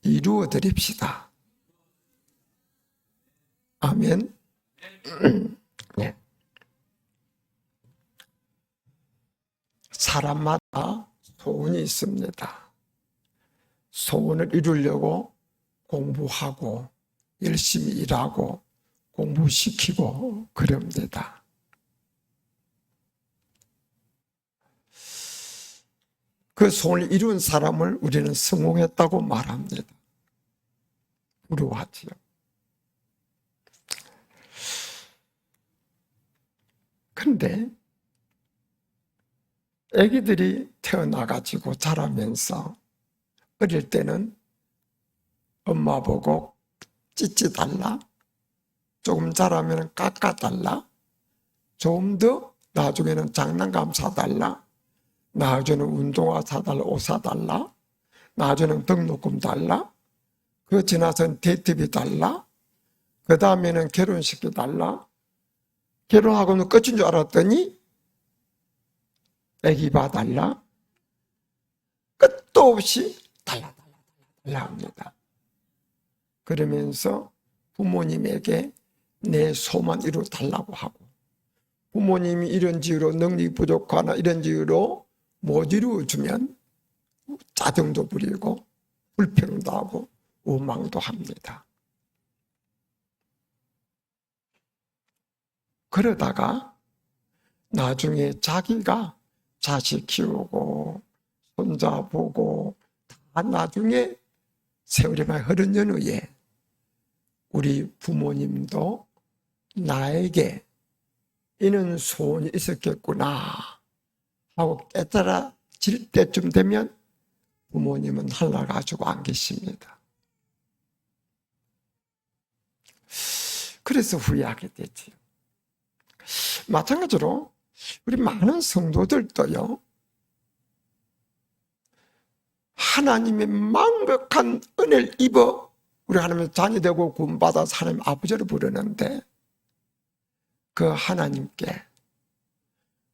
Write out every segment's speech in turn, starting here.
이루어 드립시다. 아멘. 네. 사람마다 소원이 있습니다. 소원을 이루려고 공부하고 열심히 일하고 공부시키고 그럽니다. 그 소원을 이룬 사람을 우리는 성공했다고 말합니다. 부러워하지요. 그런데 아기들이 태어나가지고 자라면서 어릴 때는 엄마 보고 찌찌 달라, 조금 자라면 깎아달라, 좀 더 나중에는 장난감 사달라, 나중에는 운동화 사달라, 옷 사달라, 나중에는 등록금 달라, 그 지나서는 데이트비 달라, 그 다음에는 결혼시켜달라. 결혼하고는 끝인 줄 알았더니 애기 봐달라. 끝도 없이 달라 합니다. 그러면서 부모님에게 내 소만 이루어달라고 하고, 부모님이 이런 이유로 능력이 부족하나 이런 이유로 못 이루어주면 짜증도 부리고 불평도 하고 원망도 합니다. 그러다가 나중에 자기가 자식 키우고 손자 보고 다 나중에 세월이 많이 흐른 연후에 우리 부모님도 나에게 이런 소원이 있었겠구나 하고 깨달아질 때쯤 되면 부모님은 하나 가지고 안 계십니다. 그래서 후회하게 되지요. 마찬가지로 우리 많은 성도들도요, 하나님의 만극한 은혜를 입어 우리 하나님의 자녀되고 구원받아서 하나님 아버지를 부르는데, 그 하나님께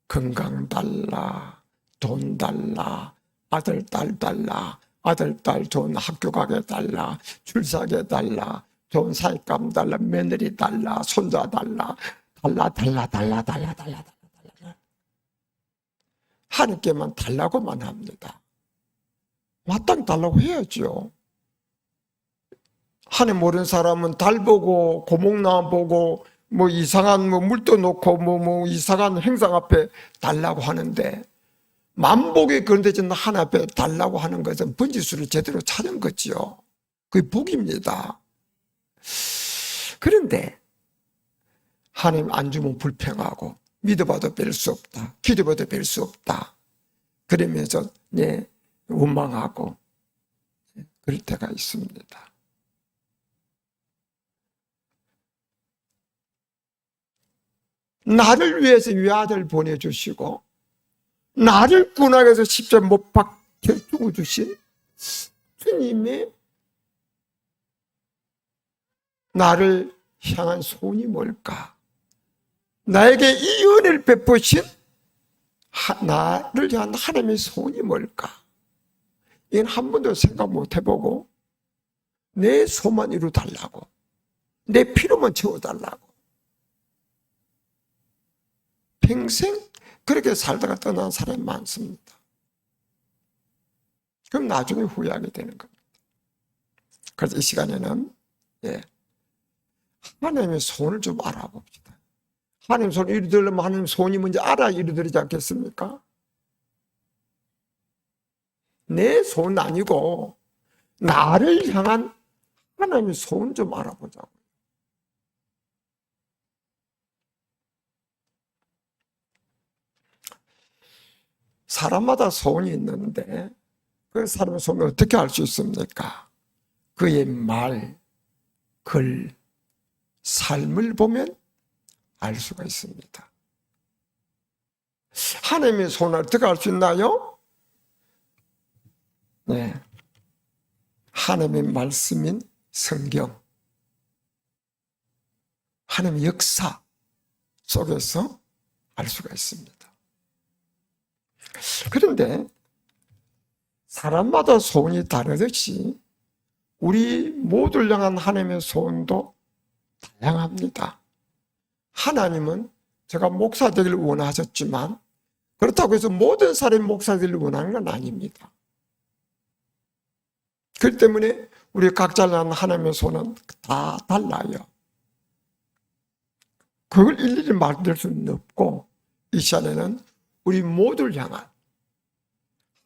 건강 달라, 돈 달라, 아들 딸 달라, 아들 딸 좋은 학교 가게 달라, 출사하게 달라, 좋은 사익감 달라, 며느리 달라, 손자 달라, 달라. 하나님께만 달라고만 합니다. 마땅히 달라고 해야죠. 하나님 모르는 사람은 달 보고 고목나무 보고 뭐 이상한 물도 놓고 뭐 이상한 행상 앞에 달라고 하는데, 만복에 그런 데 하나 앞에 달라고 하는 것은 번지수를 제대로 찾은 거지요. 그게 복입니다. 그런데 하나님 안 주면 불평하고 믿어봐도 뵐 수 없다, 기도봐도 뵐 수 없다 그러면서 원망하고 그럴 때가 있습니다. 나를 위해서 외아들 보내주시고 나를 구원하기 위해서 십자가 못 박혀 죽어주신 주님의 나를 향한 소원이 뭘까? 나에게 이 은혜를 베푸신 나를 향한 하나님의 소원이 뭘까? 이건 한 번도 생각 못 해보고 내 소만 이루달라고, 내 필요만 채워달라고 평생 그렇게 살다가 떠난 사람이 많습니다. 그럼 나중에 후회하게 되는 겁니다. 그래서 이 시간에는 하나님의 소원을 좀 알아봅시다. 하나님 소원을 이루려면 하나님 소원이 뭔지 알아야 이루어지지 않겠습니까? 내 소원 아니고 나를 향한 하나님의 소원 좀 알아보자고. 사람마다 소원이 있는데 그 사람의 소원을 어떻게 알 수 있습니까? 그의 말, 글, 삶을 보면 알 수가 있습니다. 하나님의 소원을 어떻게 알 수 있나요? 하나님의 말씀인 성경, 하나님의 역사 속에서 알 수가 있습니다. 그런데 사람마다 소원이 다르듯이 우리 모두를 향한 하나님의 소원도 다양합니다. 하나님은 제가 목사 되기를 원하셨지만 그렇다고 해서 모든 사람이 목사 되기를 원하는 건 아닙니다. 그렇기 때문에 우리 각자를 향한 하나님의 소원은 다 달라요. 그걸 일일이 말할 수는 없고 이 시간에는 우리 모두를 향한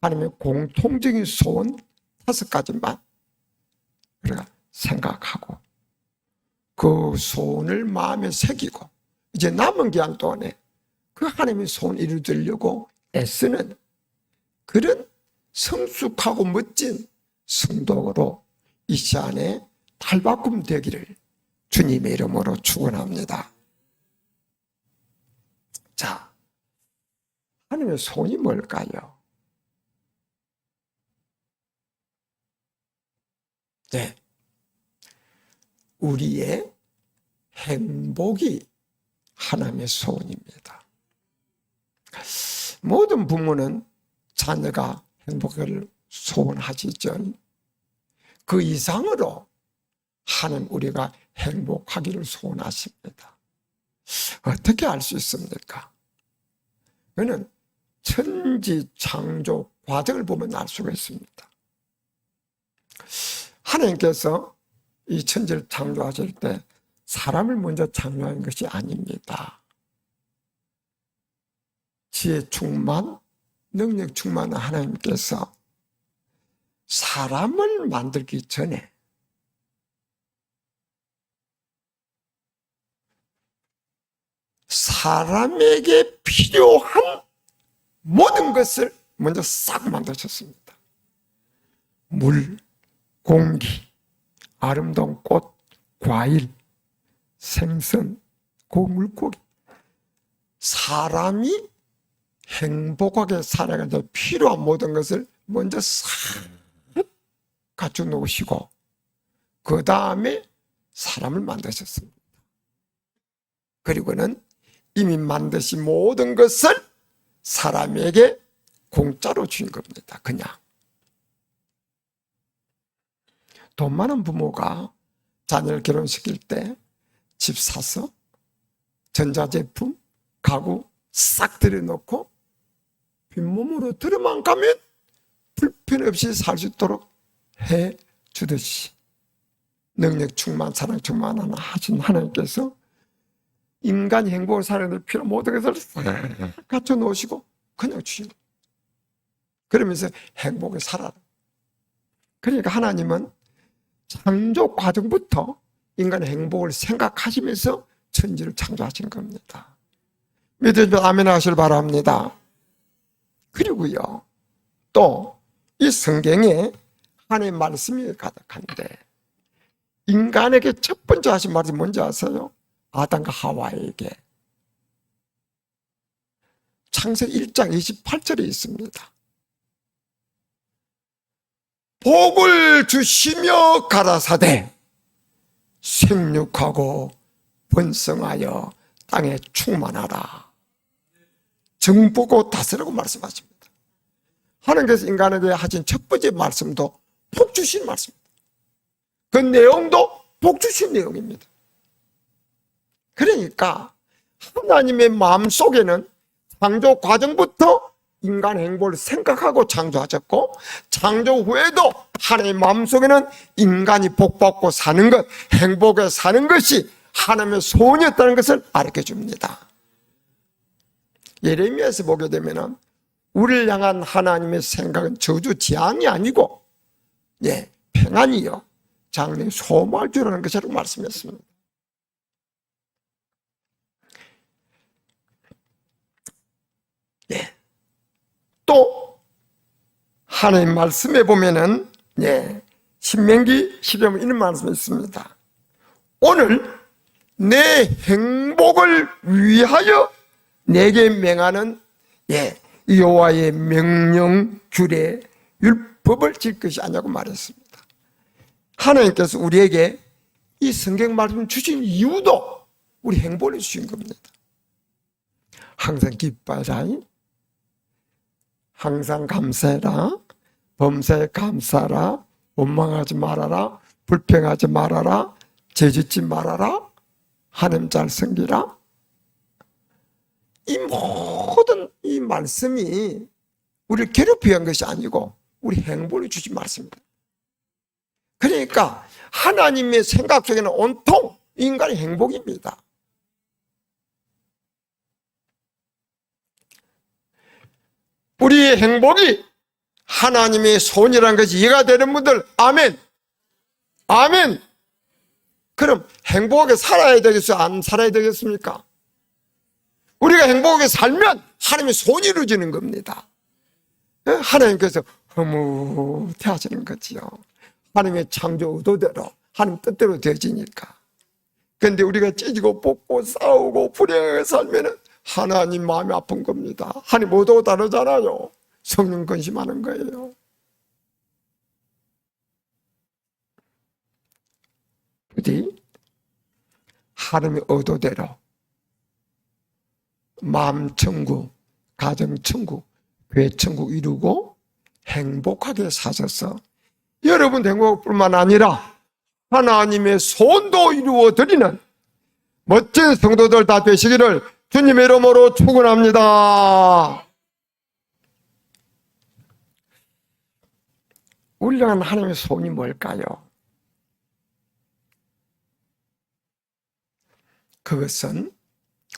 하나님의 공통적인 소원 5가지만 우리가 생각하고 그 소원을 마음에 새기고 이제 남은 기간 동안에 그 하나님의 소원 이루려고 애쓰는 그런 성숙하고 멋진 성도로 이 시간에 탈바꿈 되기를 주님의 이름으로 축원합니다. 자, 하나님의 소원이 뭘까요? 네, 우리의 행복이 하나님의 소원입니다. 모든 부모는 자녀가 행복을 소원하시죠. 그 이상으로 하나님 우리가 행복하기를 소원하십니다. 어떻게 알 수 있습니까? 그는 천지 창조 과정을 보면 알 수가 있습니다. 하나님께서 이 천지를 창조하실 때 사람을 먼저 창조한 것이 아닙니다. 지혜 충만, 능력 충만한 하나님께서 사람을 만들기 전에 사람에게 필요한 모든 것을 먼저 싹 만드셨습니다. 물, 공기, 아름다운 꽃, 과일, 생선, 물고기. 사람이 행복하게 살아가는 데 필요한 모든 것을 먼저 싹 갖춰 놓으시고 그 다음에 사람을 만드셨습니다. 그리고는 이미 만드신 모든 것을 사람에게 공짜로 주신 겁니다. 그냥. 돈 많은 부모가 자녀를 결혼시킬 때 집 사서 전자제품, 가구 싹 들여놓고 빈몸으로 들어만 가면 불편 없이 살 수 있도록 해주듯이 능력 충만, 사랑 충만한 하신 하나님께서 인간이 행복을 살아야 필요 모든 것을 갖춰 놓으시고 그냥 주신 거예요. 그러면서 행복을 살아라. 그러니까 하나님은 창조 과정부터 인간의 행복을 생각하시면서 천지를 창조하신 겁니다. 믿으시면 아멘 하시길 바랍니다. 그리고요, 또 이 성경에 하나님의 말씀이 가득한데 인간에게 첫 번째 하신 말이 뭔지 아세요? 아담과 하와에게 창세기 1장 28절에 있습니다. 복을 주시며 가라사대 생육하고 번성하여 땅에 충만하라. 정복하고 다스리라고 말씀하십니다. 하나님께서 인간에게 하신 첫 번째 말씀도 복 주신 말씀입니다. 그 내용도 복 주신 내용입니다. 그러니까 하나님의 마음속에는 창조 과정부터 인간 행복을 생각하고 창조하셨고 창조 후에도 하나님의 마음속에는 인간이 복받고 사는 것, 행복에 사는 것이 하나님의 소원이었다는 것을 가르쳐줍니다. 예레미야에서 보게 되면 우리를 향한 하나님의 생각은 저주 재앙이 아니고 평안이요 장래 소망을 주라는 것이라고 말씀했습니다. 또 하나님 말씀에 보면은 신명기 10장 이런 말씀이 있습니다. 오늘 내 행복을 위하여 내게 명하는 여호와의 명령, 규례, 율법을 질 것이 아니냐고 말했습니다. 하나님께서 우리에게 이 성경 말씀을 주신 이유도 우리 행복을 주신 겁니다. 항상 기뻐하라, 항상 감사해라, 범사에 감사하라, 원망하지 말아라, 불평하지 말아라, 죄짓지 말아라, 하나님 잘 섬기라. 이 모든 이 말씀이 우리를 괴롭히기 위한 것이 아니고 우리 행복을 주신 말씀입니다. 그러니까 하나님의 생각 속에는 온통 인간의 행복입니다. 우리의 행복이 하나님의 손이라는 것이 이해가 되는 분들, 아멘. 아멘. 그럼 행복하게 살아야 되겠어요? 안 살아야 되겠습니까? 우리가 행복하게 살면 하나님의 손이 이루어지는 겁니다. 하나님께서 흐뭇해 하시는 거지요. 하나님의 창조 의도대로, 하나님 뜻대로 되어지니까. 그런데 우리가 찢고 뽑고 싸우고 불행하게 살면 하나님 마음이 아픈 겁니다. 하나님 의도가 다르잖아요. 성령 근심하는 거예요. 부디 하나님의 의도대로 마음 천국, 가정 천국, 교회 천국 이루고 행복하게 사셔서 여러분 행복뿐만 아니라 하나님의 손도 이루어드리는 멋진 성도들 다 되시기를 주님의 이름으로 축원합니다. 우리를 향한 하나님의 손이 뭘까요? 그것은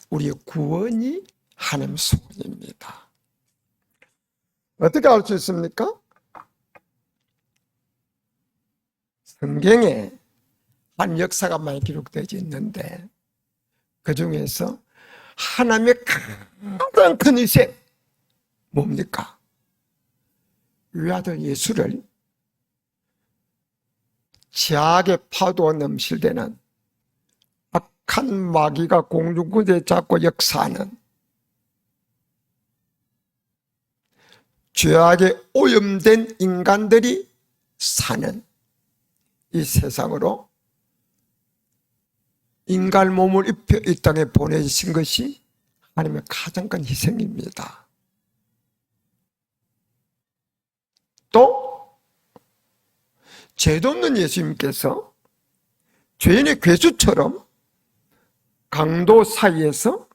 우리의 구원이 하나님의 손입니다. 어떻게 알 수 있습니까? 성경에 한 역사가 많이 기록되어 있는데 그 중에서 하나님의 가장 큰 희생 뭡니까? 외아들 예수를 지악의 파도가 넘실대는 악한 마귀가 공중군대에 잡고 역사하는 죄악에 오염된 인간들이 사는 이 세상으로 인간 몸을 입혀 이 땅에 보내신 것이 하나님의 가장 큰 희생입니다. 또 죄도 없는 예수님께서 죄인의 괴수처럼 강도 사이에서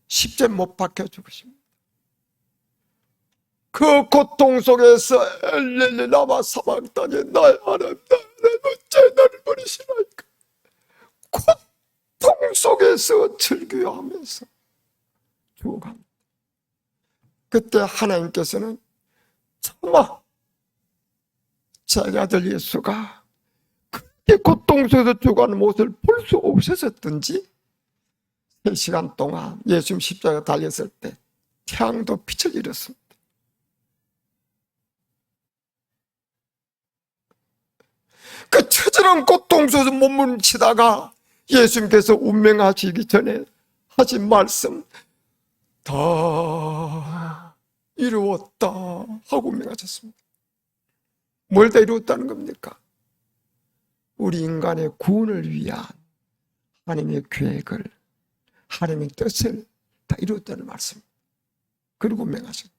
십자가에 못 박혀 죽으십니다. 그 고통 속에서 엘렐리 라마 사박단에 나의 하나님 나의 어째 나를 버리시나이까. 고통 속에서 즐겨하면서 죽어갑니다. 그때 하나님께서는 차마 자기 아들 예수가 그렇게 고통 속에서 죽어가는 모습을 볼 수 없으셨든지 3시간 동안 예수님 십자가에 달렸을 때 태양도 빛을 잃었습니다. 그 처절한 고통 속에서 몸부림치다가 예수님께서 운명하시기 전에 하신 말씀 다 이루었다 하고 운명하셨습니다. 뭘 다 이루었다는 겁니까? 우리 인간의 구원을 위한 하나님의 계획을, 하나님의 뜻을 다 이루었다는 말씀. 그리고 운명하셨습니다.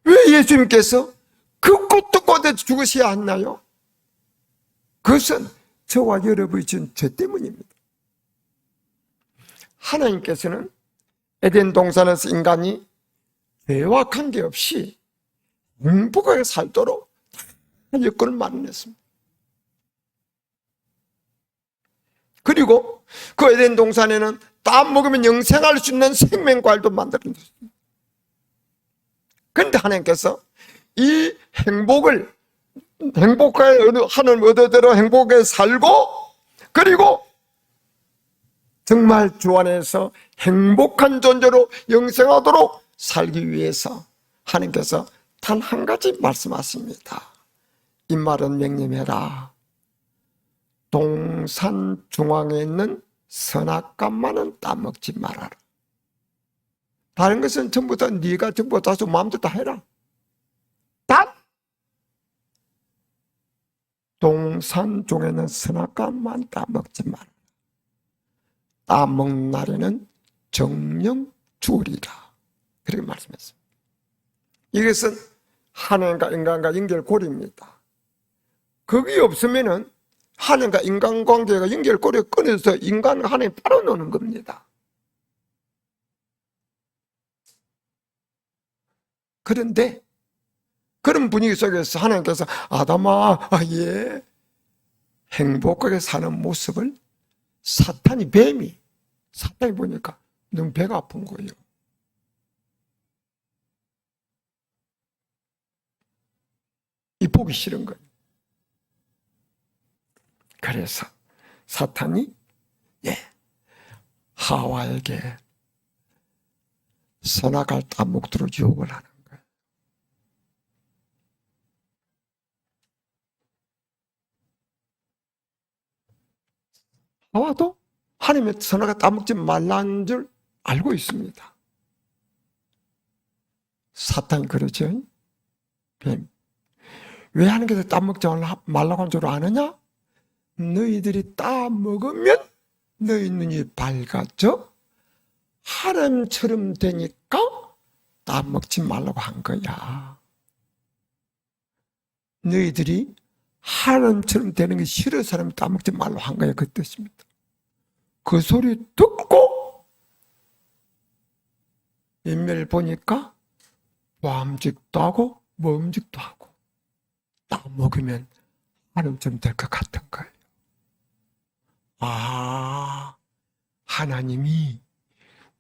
왜 예수님께서 그 고통 가운데 죽으셔야 했나요? 그것은 저와 여러분이 지은 죄 때문입니다. 하나님께서는 에덴 동산에서 인간이 죄와 관계없이 행복하게 살도록 여건을 마련했습니다. 그리고 그 에덴 동산에는 땀 먹으면 영생할 수 있는 생명과일도 만들어줬습니다. 그런데 하나님께서 이 행복을 행복하게 하는 의도대로 행복하게 살고 그리고 정말 주 안에서 행복한 존재로 영생하도록 살기 위해서 하나님께서 단 한 가지 말씀하십니다. 이 말은 명령해라. 동산 중앙에 있는 선악과만은 따먹지 말아라. 다른 것은 전부 다 네가 전부 다 마음대로 다 해라. 딱 동산 중에는 선악과만 따먹지 마라. 따먹는 날에는 정령 죽으리라. 그렇게 말씀했습니다. 이것은 하나님과 인간과 연결고리입니다. 그게 없으면은 하나님과 인간관계가 연결고리가 끊어서 인간과 하나님 따로 노는 겁니다. 그런데 그런 분위기 속에서 하나님께서 아담아, 예, 행복하게 사는 모습을 사탄이 보니까 너무 배가 아픈 거예요. 이 보기 싫은 거예요. 그래서 사탄이 하와에게 선악을 따먹도록 유혹을 하는 거예요. 하와도 하나님의 선악을 따먹지 말라는 줄 알고 있습니다. 사탄이 그러죠. 뱀. 왜 하나님께서 따먹지 말라고 한 줄 아느냐? 너희들이 따먹으면 너희 눈이 밝아져 하나님처럼 되니까 따먹지 말라고 한 거야. 너희들이 하나님처럼 되는 게 싫은 사람이 따먹지 말라고 한 거야. 그 뜻입니다. 그 소리 듣고 인멸 보니까 보암직도 하고 먹음직도 하고 따먹으면 하나님처럼 될 것 같은 거예요. 아, 하나님이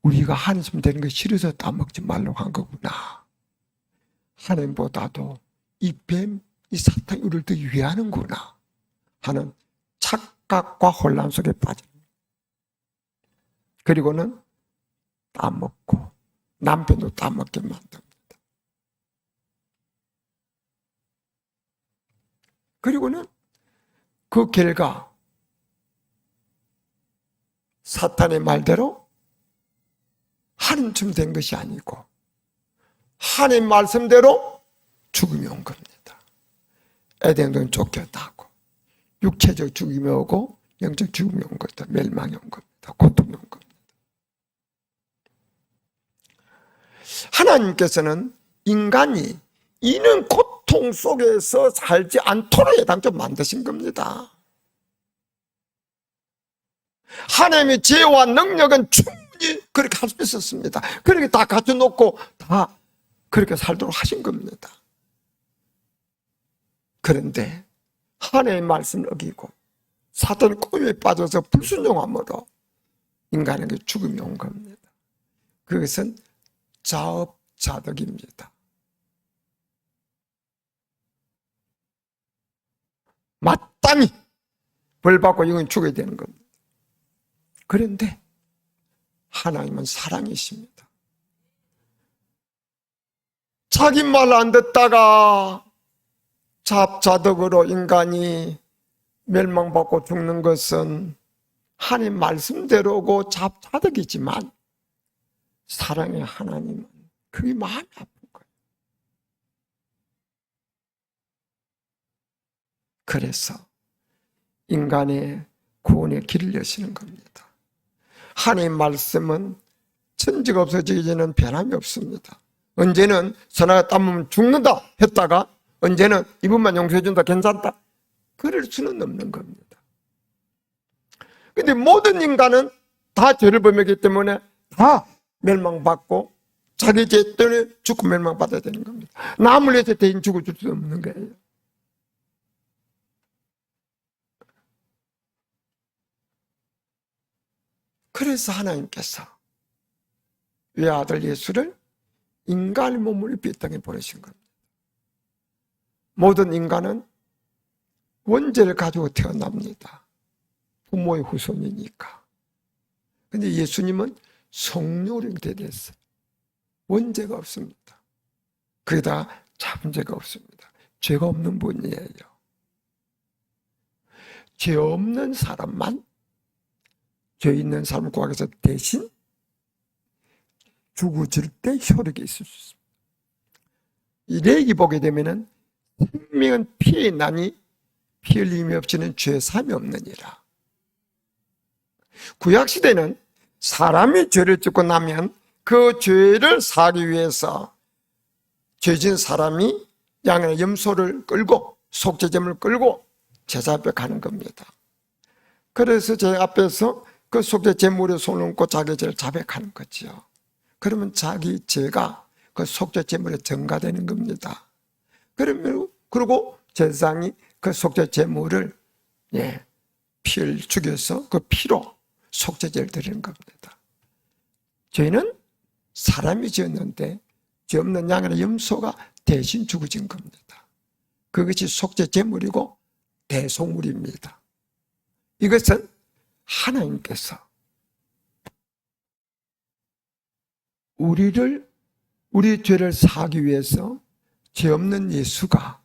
우리가 하나님 되는 게 싫어서 따먹지 말라고 한 거구나. 하나님보다도 이 뱀, 이 사탄이 우리를 더 위하는구나 하는 착각과 혼란 속에 빠집니다. 그리고는 따먹고 남편도 따먹게 만듭니다. 그리고는 그 결과 사탄의 말대로 하나님처럼 된 것이 아니고 하나님 말씀대로 죽음이 온 겁니다. 에덴은 쫓겨나고 육체적 죽음이 오고 영적 죽음이 온 겁니다. 멸망이 온 겁니다. 고통이 온 겁니다. 하나님께서는 인간이 이는 고통 속에서 살지 않도록 예당적 만드신 겁니다. 하나님의 지혜와 능력은 충분히 그렇게 할 수 있었습니다. 그렇게 다 갖춰놓고 다 그렇게 살도록 하신 겁니다. 그런데 하나님의 말씀을 어기고 사탄 꿈에 빠져서 불순종함으로 인간에게 죽음이 온 겁니다. 그것은 자업자득입니다. 마땅히 벌받고 영원히 죽어야 되는 겁니다. 그런데 하나님은 사랑이십니다. 자기 말 안 듣다가 자업자득으로 인간이 멸망받고 죽는 것은 하나님 말씀대로고 자업자득이지만 사랑의 하나님은 그게 마음이 아픈 거예요. 그래서 인간의 구원의 길을 여시는 겁니다. 하나님의 말씀은 천지가 없어지기 전에는 변함이 없습니다. 언제는 선악을 따먹으면 죽는다 했다가 언제는 이분만 용서해준다 괜찮다 그럴 수는 없는 겁니다. 그런데 모든 인간은 다 죄를 범했기 때문에 다 멸망받고 자기 죄 때문에 죽고 멸망받아야 되는 겁니다. 남을 위해서 대신 죽어줄 수 없는 거예요. 그래서 하나님께서 외아들 예수를 인간의 몸을 입혀 이 땅에 보내신 겁니다. 모든 인간은 원죄를 가지고 태어납니다. 부모의 후손이니까. 그런데 예수님은 성령으로 대됐어요. 원죄가 없습니다. 거기다 잠죄가 없습니다. 죄가 없는 분이에요. 죄 없는 사람만 죄 있는 사람을 구하기 위해서 대신 죽어질 때 효력이 있을 수 있습니다. 이 레기 보게 되면은 생명은 피에 나니 피 흘림이 없이는 죄 사함이 없느니라. 구약시대는 사람이 죄를 짓고 나면 그 죄를 사하기 위해서 죄진 사람이 양의 염소를 끌고 속죄제물을 끌고 제사 앞에 가는 겁니다. 그래서 제 앞에서 그 속죄 제물에 손을 얹고 자기 죄를 자백하는 거지요. 그러면 자기 죄가 그 속죄 제물에 전가되는 겁니다. 그러면 그리고 제사장이 그 속죄 제물을 피를 죽여서 그 피로 속죄제를 드리는 겁니다. 죄는 사람이 지었는데 죄 없는 양이나 염소가 대신 죽어진 겁니다. 그것이 속죄 제물이고 대속물입니다. 이것은 하나님께서 우리 죄를 사하기 위해서 죄 없는 예수가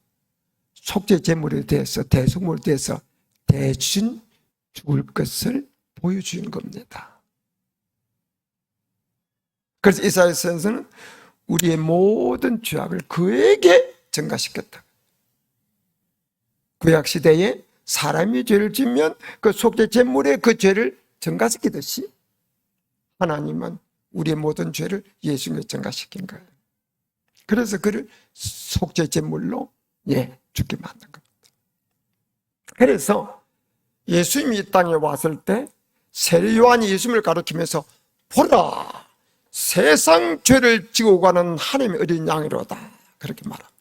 속죄 제물에 대해서 대속물에 대해서 대신 죽을 것을 보여주는 겁니다. 그래서 이사야서에서는 우리의 모든 죄악을 그에게 전가시켰다. 구약시대에 사람이 죄를 지면 그 속죄 제물에 그 죄를 전가시키듯이 하나님은 우리의 모든 죄를 예수님에 전가시킨 거예요. 그래서 그를 속죄 제물로 죽게 만든 겁니다. 그래서 예수님이 이 땅에 왔을 때 세례 요한이 예수님을 가르치면서 보라, 세상 죄를 지고 가는 하나님의 어린 양이로다, 그렇게 말합니다.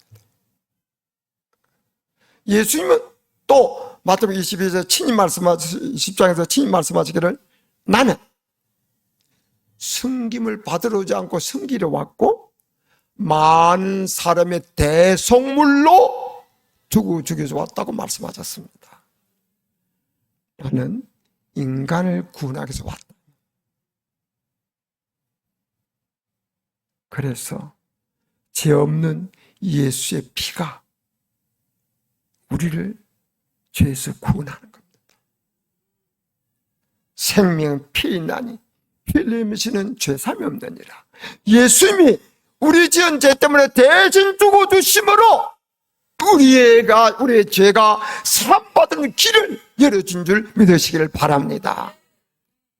예수님은 또 마태복음 22장 10장에서 친히 말씀하시기를 나는 섬김을 받으러 오지 않고 섬기러 왔고 많은 사람의 대속물로 죽여서 왔다고 말씀하셨습니다. 나는 인간을 구원하기 위해서 왔다. 그래서 죄 없는 예수의 피가 우리를 죄에서 구원하는 겁니다. 생명 피있나니 흘리시는 죄삼이 없느니라. 예수님이 우리 지은 죄 때문에 대신 죽어주심으로 우리의 죄가 사함받은 길을 열어준 줄 믿으시기를 바랍니다.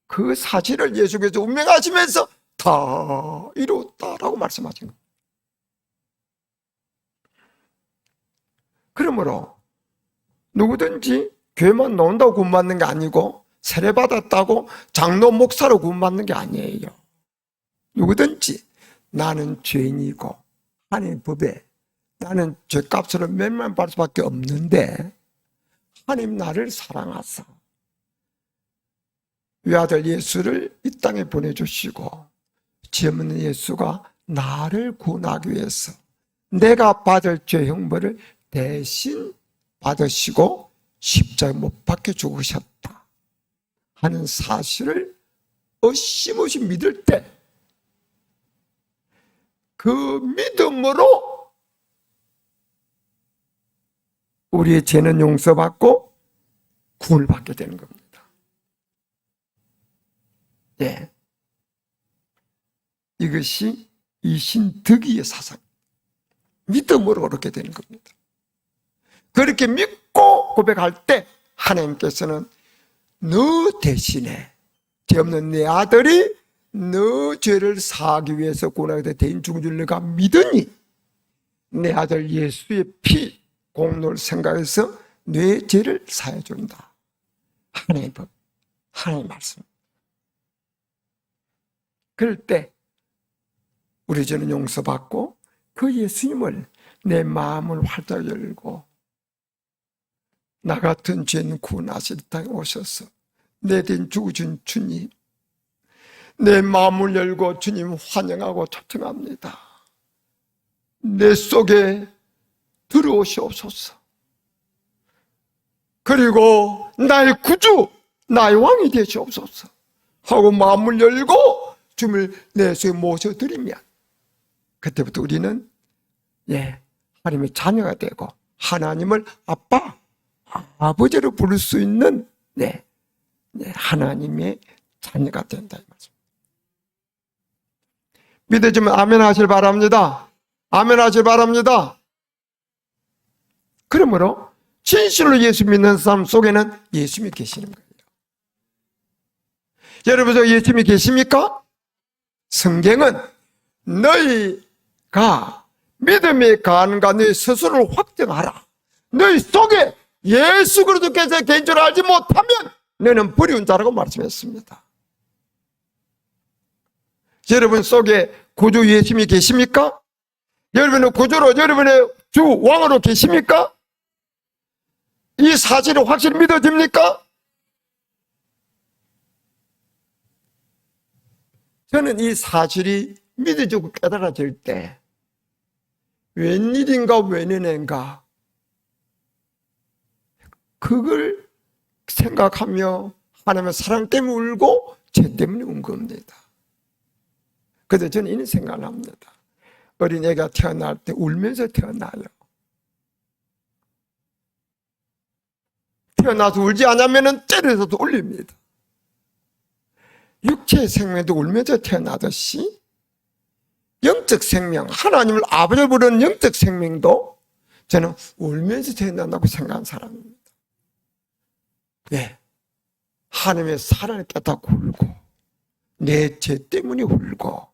그 사실을 예수께서 운명하시면서 다 이루었다라고 말씀하신 겁니다. 그러므로 누구든지 교회만 나온다고 구원받는 게 아니고 세례받았다고 장로 목사로 구원받는 게 아니에요. 누구든지 나는 죄인이고 하나님의 법에 나는 죄값으로 몇만 받을 수밖에 없는데 하나님 나를 사랑하사 외아들 예수를 이 땅에 보내주시고 죄 없는 예수가 나를 구원하기 위해서 내가 받을 죄 형벌을 대신 받으시고 십자가에 못 박혀 죽으셨다 하는 사실을 어심없이 믿을 때 그 믿음으로 우리의 죄는 용서받고 구원을 받게 되는 겁니다. 이것이 이신득이의 사상, 믿음으로 그렇게 되는 겁니다. 그렇게 믿고 고백할 때 하나님께서는 너 대신에 죄 없는 내 아들이 너 죄를 사하기 위해서 구원하게 돼 대신 죽은 줄 내가 믿으니 내 아들 예수의 피 공로를 생각해서 내 죄를 사해 준다. 하나님의 법, 하나님의 말씀. 그럴 때 우리 죄는 용서받고 그 예수님을 내 마음을 활짝 열고 나 같은 죄는 구원하실 땅에 오셔서 내 대신 죽으신 주님, 내 마음을 열고 주님 환영하고 초청합니다. 내 속에 들어오시옵소서. 그리고 나의 구주, 나의 왕이 되시옵소서 하고 마음을 열고 주님을 내 속에 모셔드리면 그때부터 우리는 하나님의 자녀가 되고 하나님을 아빠, 아버지로 부를 수 있는 하나님의 자녀가 된다 이 말씀. 믿어지면 아멘 하실 바랍니다. 아멘 하실 바랍니다. 그러므로 진실로 예수 믿는 사람 속에는 예수님이 계시는 거예요. 여러분, 예수님이 계십니까? 성경은 너희가 믿음에 가는가 너희 스스로를 확정하라. 너희 속에 예수 그리스도께서 개인적으로 알지 못하면 너는 버리운 자라고 말씀했습니다. 여러분 속에 구주 예수님이 계십니까? 여러분의 구주로, 여러분의 주 왕으로 계십니까? 이 사실을 확실히 믿어집니까? 저는 이 사실이 믿어지고 깨달아질 때 웬일인가 웬일인가 그걸 생각하며 하나님의 사랑 때문에 울고 죄 때문에 운 겁니다. 그래서 저는 이런 생각을 합니다. 어린애가 태어날 때 울면서 태어나요. 태어나서 울지 않으면 때려서도 울립니다. 육체의 생명도 울면서 태어나듯이 영적 생명, 하나님을 아버지로 부르는 영적 생명도 저는 울면서 태어난다고 생각하는 사람입니다. 왜? 하나님의 사랑을 깨닫고 울고 내 죄 때문에 울고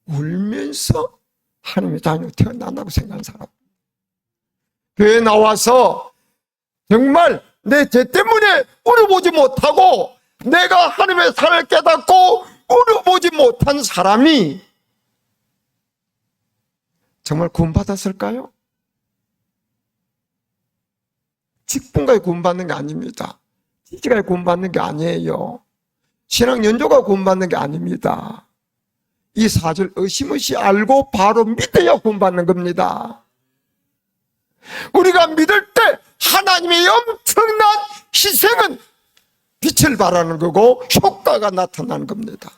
울면서 하나님의 자녀로 태어난다고 생각하는 사람. 교회에 나와서 정말 내 죄 때문에 울어보지 못하고 내가 하나님의 사랑을 깨닫고 울어보지 못한 사람이 정말 구원받았을까요? 직분가에 구원받는 게 아닙니다. 지지가에 구원받는 게 아니에요. 신앙 연조가 구원받는 게 아닙니다. 이 사실 의심없이 알고 바로 믿어야 구원받는 겁니다. 우리가 믿을 때 하나님의 엄청난 희생은 빛을 발하는 거고 효과가 나타나는 겁니다.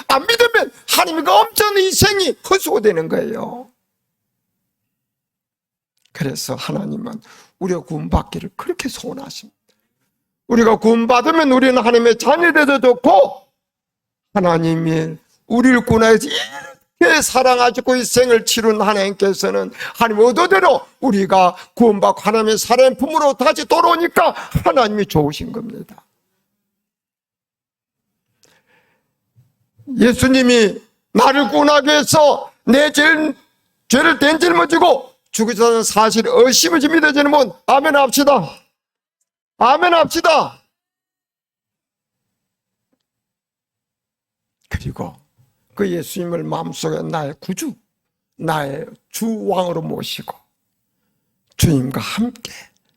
안 믿으면 하나님의 엄청난 희생이 헛수고되는 거예요. 그래서 하나님은 우리가 구원받기를 그렇게 소원하십니다. 우리가 구원받으면 우리는 하나님의 자녀되도 좋고 하나님이 우리를 구원해서 이렇게 사랑하시고 이 생을 치른 하나님께서는 하나님 의도대로 우리가 구원받고 하나님의 사랑의 품으로 다시 돌아오니까 하나님이 좋으신 겁니다. 예수님이 나를 구원하기 위해서 내 죄를 된 짊어지고 죽으셨다는 사실 의심 없이 믿어지는 분 아멘 합시다. 아멘 합시다. 그리고 그 예수님을 마음속에 나의 구주, 나의 주왕으로 모시고 주님과 함께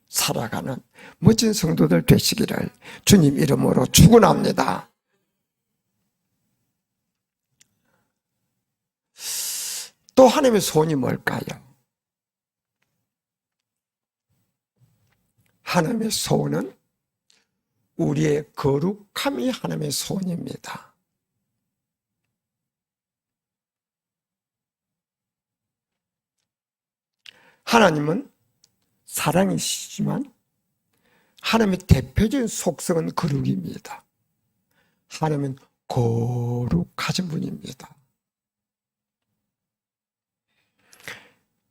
살아가는 멋진 성도들 되시기를 주님 이름으로 축원합니다. 또 하나님의 소원이 뭘까요? 하나님의 소원은 우리의 거룩함이 하나님의 소원입니다. 하나님은 사랑이시지만 하나님의 대표적인 속성은 거룩입니다. 하나님은 거룩하신 분입니다.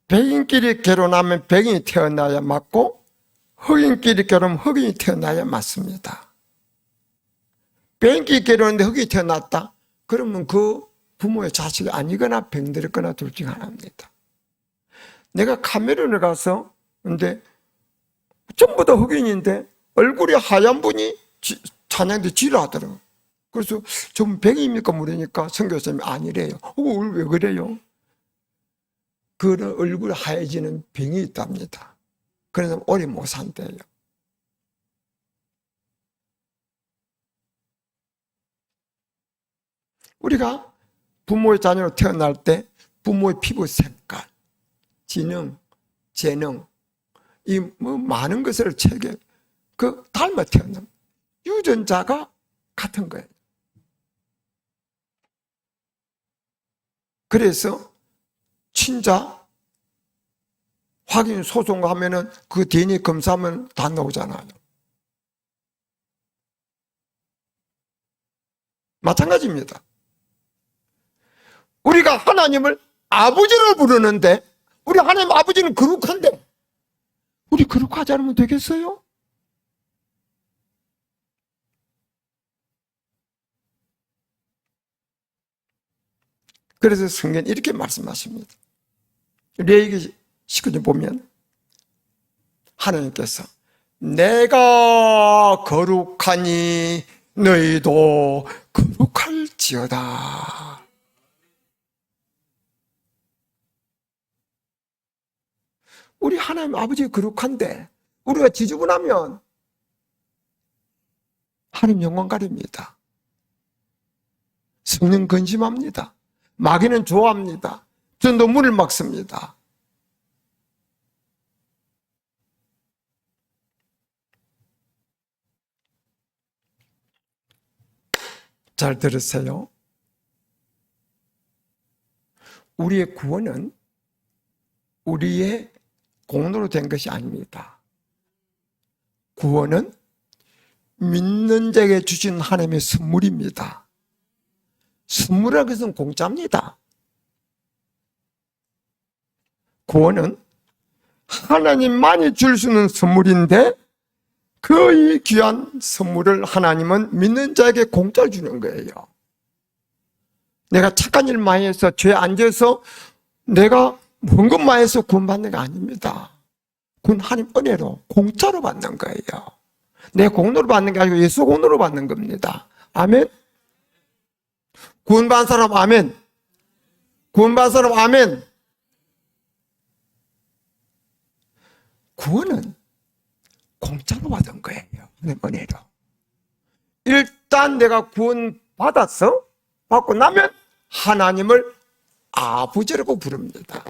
백인끼리 결혼하면 백인이 태어나야 맞고 흑인끼리 결혼하면 흑인이 태어나야 맞습니다. 백인끼리 결혼했는데 흑인이 태어났다? 그러면 그 부모의 자식이 아니거나 병들었거나 둘 중 하나입니다. 내가 카메룬에 가서 근데 전부 다 흑인인데 얼굴이 하얀 분이 찬양대 지랄하더라고요. 그래서 좀 백인입니까 물으니까 선교사님이 아니래요. 왜 그래요? 그 얼굴 하얘지는 병이 있답니다. 그래서 오래 못 산대요. 우리가 부모의 자녀로 태어날 때 부모의 피부 색깔, 지능, 재능, 이 뭐 많은 것을 닮아 태어난 유전자가 같은 거예요. 그래서 친자 확인 소송하면은 그 DNA 검사하면 다 나오잖아요. 마찬가지입니다. 우리가 하나님을 아버지로 부르는데 우리 하나님 아버지는 거룩한데 우리 거룩하지 않으면 되겠어요? 그래서 성경은 이렇게 말씀하십니다. 레위기 19절 보면 하나님께서 내가 거룩하니 너희도 거룩할지어다. 우리 하나님 아버지가 거룩한데 우리가 지저분하면 하나님 영광 가립니다. 성령 근심합니다. 마귀는 좋아합니다. 전도 문을 막습니다. 잘 들으세요. 우리의 구원은 우리의 공로로 된 것이 아닙니다. 구원은 믿는 자에게 주신 하나님의 선물입니다. 선물이라는 것은 공짜입니다. 구원은 하나님만이 줄 수 있는 선물인데 그 귀한 선물을 하나님은 믿는 자에게 공짜로 주는 거예요. 내가 착한 일 많이 해서 죄에 앉아서 내가 헌금 많이 해서 구원받는 게 아닙니다. 그건 하나님 은혜로 공짜로 받는 거예요. 내 공로로 받는 게 아니고 예수 공로로 받는 겁니다. 아멘. 구원받은 사람 아멘. 구원받은 사람 아멘. 구원은 공짜로 받은 거예요. 하나님 은혜로. 일단 내가 구원 받았어? 받고 나면 하나님을 아버지라고 부릅니다.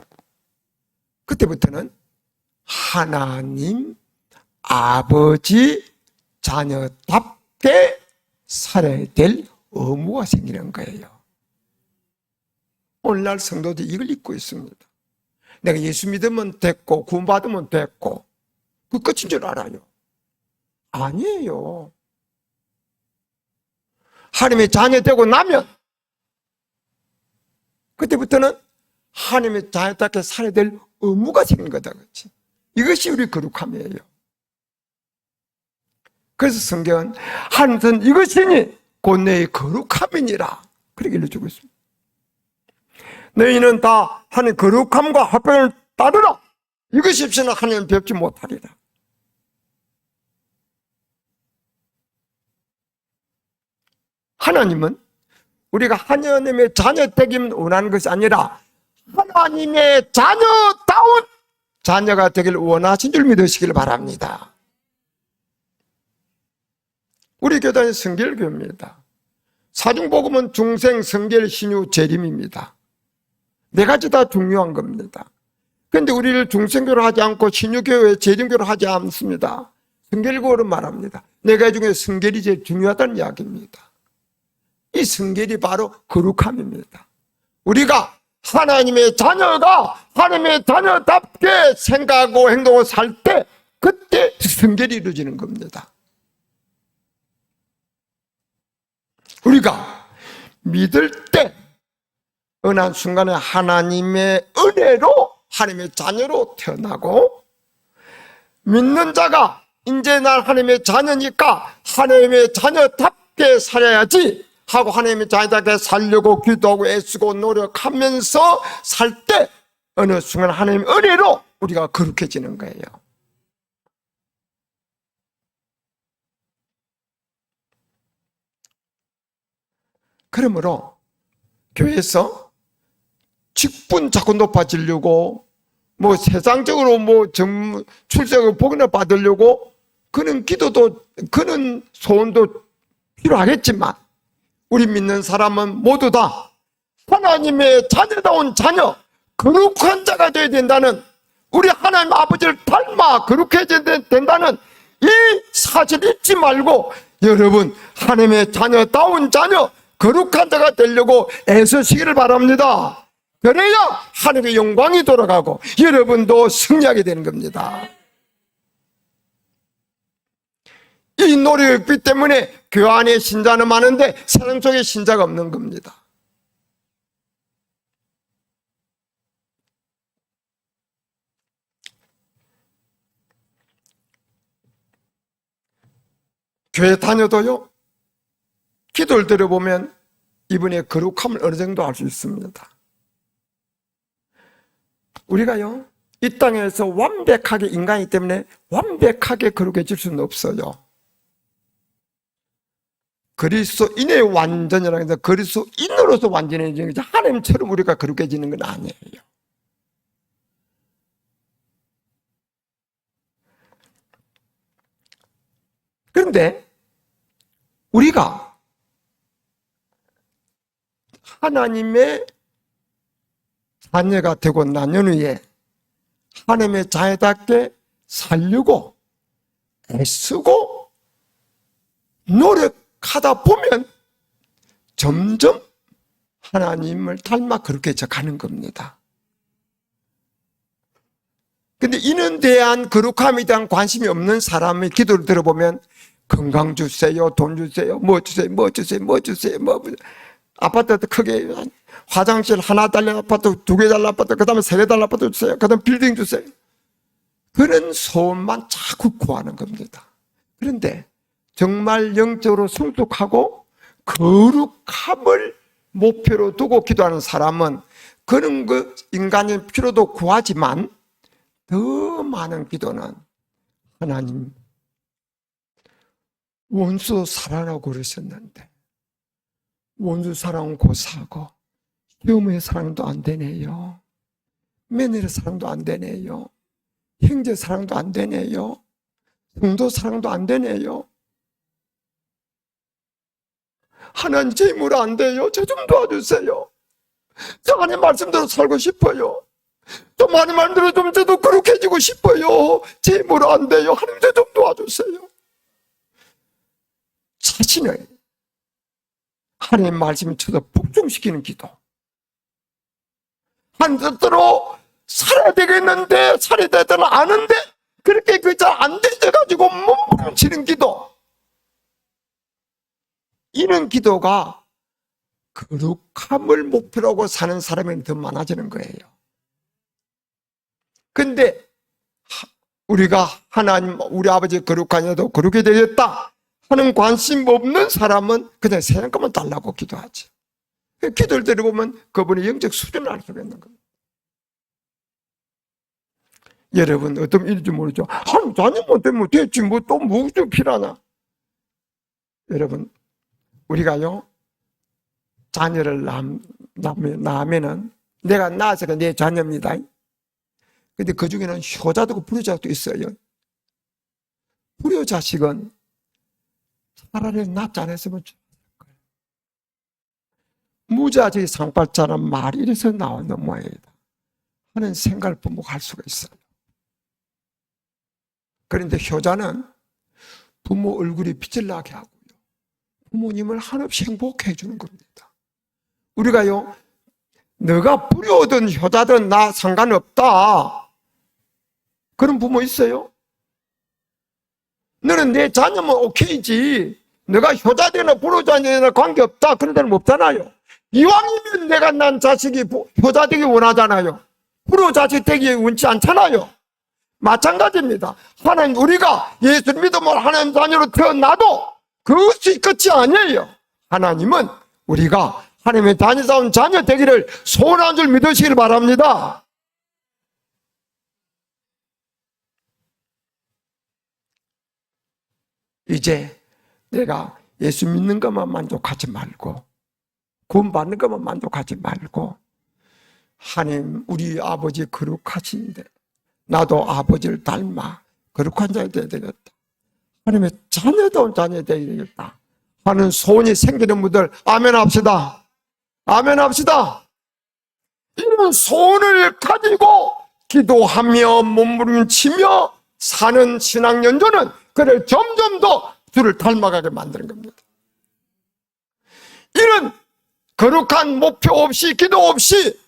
그때부터는 하나님 아버지 자녀답게 살아야 될 의무가 생기는 거예요. 오늘날 성도들이 이걸 잊고 있습니다. 내가 예수 믿으면 됐고 구원받으면 됐고 그 끝인 줄 알아요. 아니에요. 하나님의 자녀 되고 나면 그때부터는 하나님의 자녀답게 살아야 될 의무가 생긴 거다. 그렇지? 이것이 우리 거룩함이에요. 그래서 성경은 하나님은 이것이니 곧 너의 거룩함이니라 그렇게 일러주고 있습니다. 너희는 다 하나님의 거룩함과 화평을 따르라. 이것이 없이는 하나님을 뵙지 못하리라. 하나님은 우리가 하나님의 자녀 되기를 원하는 것이 아니라 하나님의 자녀다운 자녀가 되기를 원하신 줄 믿으시길 바랍니다. 우리 교단은 성결교입니다. 사중복음은 중생, 성결, 신유, 재림입니다. 네 가지 다 중요한 겁니다. 그런데 우리를 중생교를 하지 않고 신유교회, 재림교를 하지 않습니다. 성결교를 말합니다. 네 가지 중에 성결이 제일 중요하다는 이야기입니다. 이 성결이 바로 거룩함입니다. 우리가 하나님의 자녀가 하나님의 자녀답게 생각하고 행동하고 살 때 그때 성결이 이루어지는 겁니다. 우리가 믿을 때 어느 한순간에 하나님의 은혜로 하나님의 자녀로 태어나고 믿는 자가 이제 날 하나님의 자녀니까 하나님의 자녀답게 살아야지 하고 하나님의 자녀답게 살려고 기도하고 애쓰고 노력하면서 살 때 어느 순간 하나님의 은혜로 우리가 거룩해지는 거예요. 그러므로 교회에서 직분 자꾸 높아지려고 뭐 세상적으로 뭐 출세하고 복을 받으려고 그런 기도도 그런 소원도 필요하겠지만 우리 믿는 사람은 모두 다 하나님의 자녀다운 자녀 거룩한 자가 되어야 된다는 우리 하나님 아버지를 닮아 거룩해져야 된다는 이 사실 잊지 말고 여러분 하나님의 자녀다운 자녀 거룩한 자가 되려고 애쓰시기를 바랍니다. 그래야 하나님의 영광이 돌아가고 여러분도 승리하게 되는 겁니다. 이 노력이 있기 때문에 교회 안에 신자는 많은데 세상 속에 신자가 없는 겁니다. 교회 다녀도요 기도를 들어보면 이분의 거룩함을 어느 정도 알 수 있습니다. 우리가요 이 땅에서 완벽하게 인간이기 때문에 완벽하게 거룩해질 수는 없어요. 그리스도인의 완전이라고 해서 그리스도인으로서 완전해지는 거지 하나님처럼 우리가 거룩해지는 건 아니에요. 그런데 우리가 하나님의 자녀가 되고 난 후에 하나님의 자녀답게 살려고 애쓰고 노력하다 보면 점점 하나님을 닮아 거룩해져 가는 겁니다. 근데 이는 대한 거룩함에 대한 관심이 없는 사람의 기도를 들어보면 건강 주세요, 돈 주세요, 뭐 주세요, 뭐 주세요, 뭐 주세요, 뭐 아파트도 크게 화장실 하나 달린 아파트, 2개 달린 아파트, 그 다음에 3개 달린 아파트 주세요. 그 다음에 빌딩 주세요. 그런 소원만 자꾸 구하는 겁니다. 그런데 정말 영적으로 성숙하고 거룩함을 목표로 두고 기도하는 사람은 그런 그 인간의 필요도 구하지만 더 많은 기도는 하나님 원수 사랑하고 그러셨는데 원수 사랑은 고사하고 시어머니 사랑도 안 되네요. 며느리 사랑도 안 되네요. 형제 사랑도 안 되네요. 성도 사랑도 안 되네요. 하나님 제 힘으로 안 돼요. 저 좀 도와주세요. 저 하나님 말씀대로 살고 싶어요. 좀 하나님 말씀대로 좀 저도 거룩해지고 싶어요. 제 힘으로 안 돼요. 하나님 저 좀 도와주세요. 자신을 하나님 말씀을 쳐서 복종시키는 기도. 한 뜻대로 살아야 되겠는데 살아야 되는 아는데 그렇게 그저 안 되져가지고 몸부림치는 기도. 이런 기도가 거룩함을 목표로 사는 사람이 더 많아지는 거예요. 근데 우리가 하나님 우리 아버지 거룩하냐도 거룩해 되겠다 하는 관심 없는 사람은 그냥 세상 것만 달라고 기도하지. 기도를 들어보면 그분의 영적 수준을 알 수가 있는 겁니다. 여러분 어떤 일인지 모르죠. 한 자녀만 되면 됐지 뭐 또 무엇이 필요하나. 여러분 우리가요 자녀를 낳으면은 내가 낳아서 내 자녀입니다. 근데 그 중에는 효자도 불효자도 있어요. 불효자식은 차라리 납치 안 했으면 좋을 거예요. 무자식 상팔자란 말이 이래서 나오는 모양이다 하는 생각을 부모가 할 수가 있어요. 그런데 효자는 부모 얼굴이 빛을 나게 하고요. 부모님을 한없이 행복해 해주는 겁니다. 우리가요, 너가 불효든 효자든 나 상관없다. 그런 부모 있어요? 너는 내 자녀면 오케이지. 너가 효자되나 불효자되나 관계없다. 그런 데는 없잖아요. 이왕이면 내가 난 자식이 효자되기 원하잖아요. 불효자식 되기 원치 않잖아요. 마찬가지입니다. 하나님 우리가 예수 믿음으로 하나님 자녀로 태어나도 그것이 끝이 아니에요. 하나님은 우리가 하나님의 자녀다운 자녀 되기를 소원한 줄 믿으시길 바랍니다. 이제 내가 예수 믿는 것만 만족하지 말고 구원받는 것만 만족하지 말고 하나님 우리 아버지 거룩하신데 나도 아버지를 닮아 거룩한 자가 되어야 되겠다. 하나님의 자녀다운 자녀가 되어야 되겠다 하는 소원이 생기는 분들 아멘 합시다. 아멘 합시다. 이런 소원을 가지고 기도하며 몸부림치며 사는 신앙 연조는 그를 점점 더 주를 닮아가게 만드는 겁니다. 이런 거룩한 목표 없이 기도 없이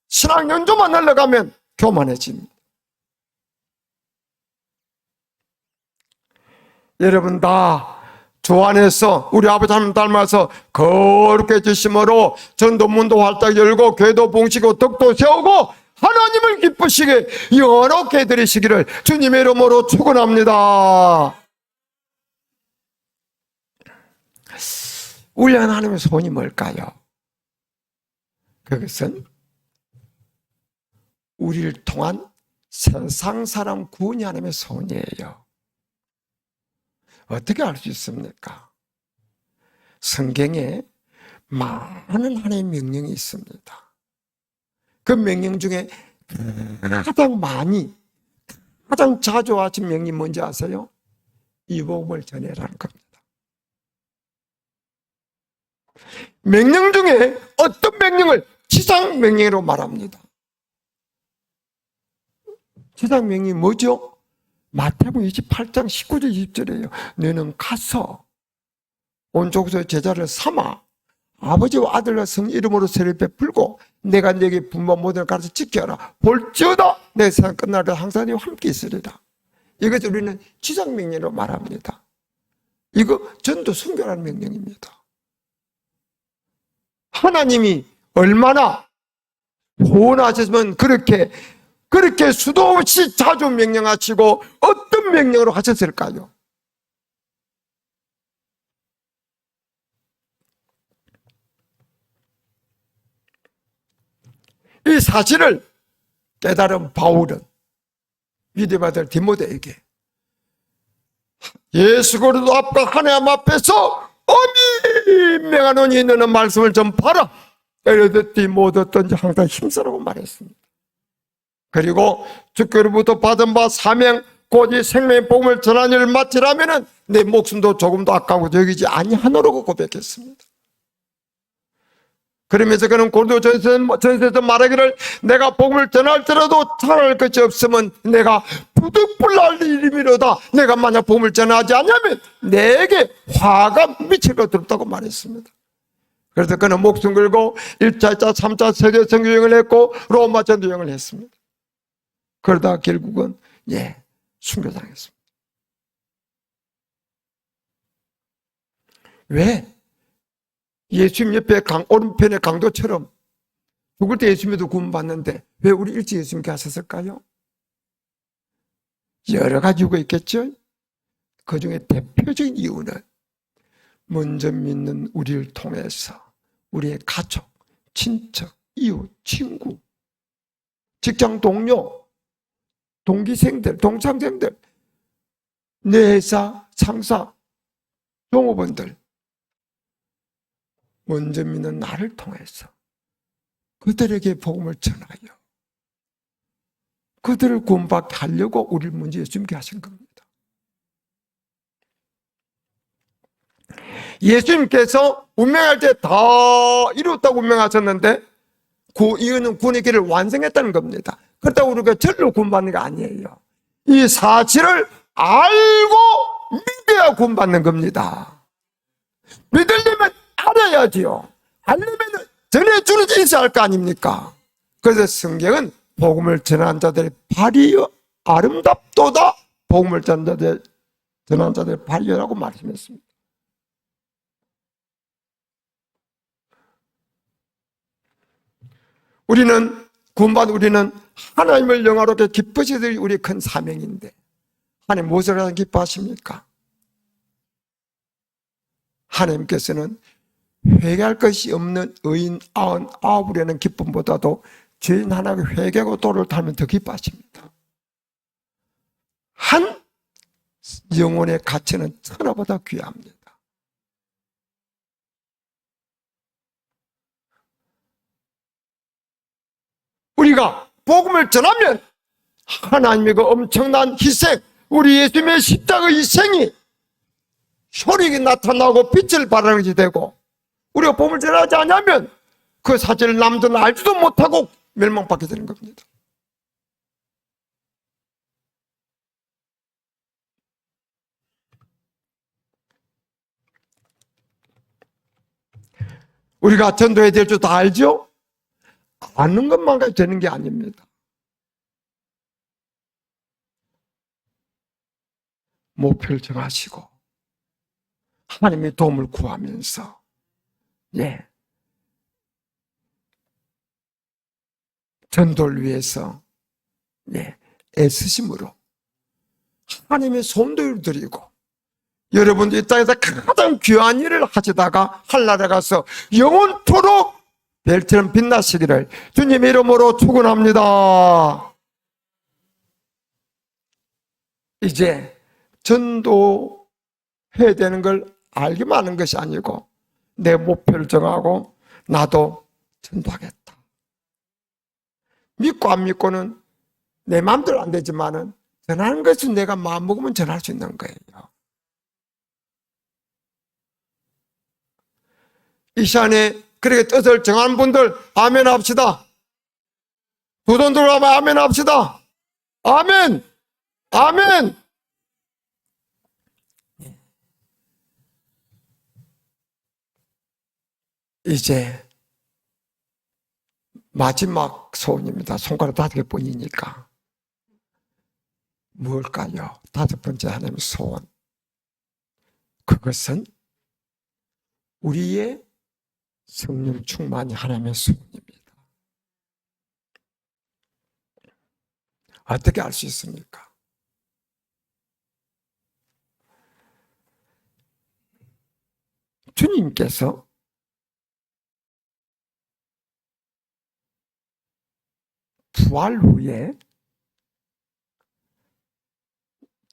신앙 연조만 흘러가면 교만해집니다. 여러분 다 주 안에서 우리 아버지 하나님 닮아서 거룩해 지심으로 전도문도 활짝 열고 교회도 봉시고 덕도 세우고 하나님을 기쁘시게 영원하게 해드리시기를 주님의 이름으로 축원합니다. 우리 하나님의 소원이 뭘까요? 그것은 우리를 통한 세상 사람 구원이 하나님의 손이에요. 어떻게 알 수 있습니까? 성경에 많은 하나님의 명령이 있습니다. 그 명령 중에 가장 많이, 가장 자주 하신 명령이 뭔지 아세요? 이 복음을 전해라는 겁니다. 명령 중에 어떤 명령을 지상 명령으로 말합니다. 지상 명령이 뭐죠? 마태복음 28장 19절 20절이에요. 너는 가서 온 족속의 제자를 삼아 아버지와 아들과 성 이름으로 세례 베풀고 내가 네게 분부한 모든 가르쳐 지켜라. 볼지어다 내 세상 끝날때 항상 네와 함께 있으리라. 이것을 우리는 지상 명령으로 말합니다. 이거 전도 순교라는 명령입니다. 하나님이 얼마나 원하셨으면 그렇게 수도 없이 자주 명령하시고 어떤 명령으로 하셨을까요? 이 사실을 깨달은 바울은 믿음의 아들 디모데에게 예수 그리스도 앞과 하나님 앞에서 어미명하노니 너는 말씀을 전파라. 에르듣지 못 얻든지 항상 힘쓰라고 말했습니다. 그리고 주께로부터 받은 바 사명 곧 이 생명의 복음을 전하는 일을 마치라면은 내 목숨도 조금도 아까워 여기지 아니하노라고 고백했습니다. 그러면서 그는 고린도 전서에서 말하기를 내가 복음을 전할지라도 전할 것이 없으면 내가 부득불날 일이미로다. 내가 만약 복음을 전하지 않으면 내게 화가 미칠 것 없다고 말했습니다. 그래서 그는 목숨 걸고 1차, 2차, 3차 세계 선교여행을 했고 로마 전도여행을 했습니다. 그러다 결국은 순교당했습니다. 왜? 예수님 옆에 오른편의 강도처럼 죽을 때 예수님도 구원받는데 왜 우리 일찍 예수님께 하셨을까요? 여러 가지 이유가 있겠죠? 그 중에 대표적인 이유는 먼저 믿는 우리를 통해서 우리의 가족, 친척, 이웃, 친구, 직장 동료, 동기생들, 동창생들, 내 회사, 상사, 종업원들 먼저 믿는 나를 통해서 그들에게 복음을 전하여 그들을 구원받게 하려고 우리를 먼저 예수님께 하신 겁니다. 예수님께서 운명할 때 다 이루었다고 운명하셨는데 그 이유는 구원의 길을 완성했다는 겁니다. 그렇다고 우리가 절로 구원받는 게 아니에요. 이 사실을 알고 믿어야 구원받는 겁니다. 믿으려면 알아야지요. 알려면 전해주는 게 있어야 할 거 아닙니까? 그래서 성경은 복음을 전한 자들의 발이여 아름답도다. 복음을 전한 자들의 발이여라고 말씀했습니다. 우리는 하나님을 영화롭게 기쁘시듯이 우리의 큰 사명인데 하나님 무엇을 가장 기뻐하십니까? 하나님께서는 회개할 것이 없는 의인 99이라는 기쁨보다도 죄인 하나가 회개하고 도를 타면 더 기뻐하십니다. 한 영혼의 가치는 천하보다 귀합니다. 우리가 복음을 전하면 하나님의 그 엄청난 희생, 우리 예수님의 십자가 희생이 효력이 나타나고 빛을 발하는 것이 되고 우리가 복음을 전하지 않으면 그 사실을 남들은 알지도 못하고 멸망받게 되는 겁니다. 우리가 전도해야 될 줄 다 알죠? 아는 것만 가지고 되는 게 아닙니다. 목표를 정하시고 하나님의 도움을 구하면서 전도를 위해서 애쓰심으로 하나님의 손도를 드리고 여러분도 이 땅에서 가장 귀한 일을 하시다가 하늘나라에 가서 영원토록 별처럼 빛나시기를 주님의 이름으로 축원합니다. 이제 전도해야 되는 걸 알기만 하는 것이 아니고 내 목표를 정하고 나도 전도하겠다. 믿고 안 믿고는 내 마음대로 안 되지만은 전하는 것은 내가 마음 먹으면 전할 수 있는 거예요. 이 시간에 그렇게 뜻을 정한 분들 아멘 합시다. 두 손 들고 아멘 합시다. 아멘! 아멘! 이제 마지막 소원입니다. 손가락 5개뿐이니까. 무엇일까요? 5번째 하나님의 소원. 그것은 우리의 성령 충만이 하나님의 소원입니다. 어떻게 알 수 있습니까? 주님께서 부활 후에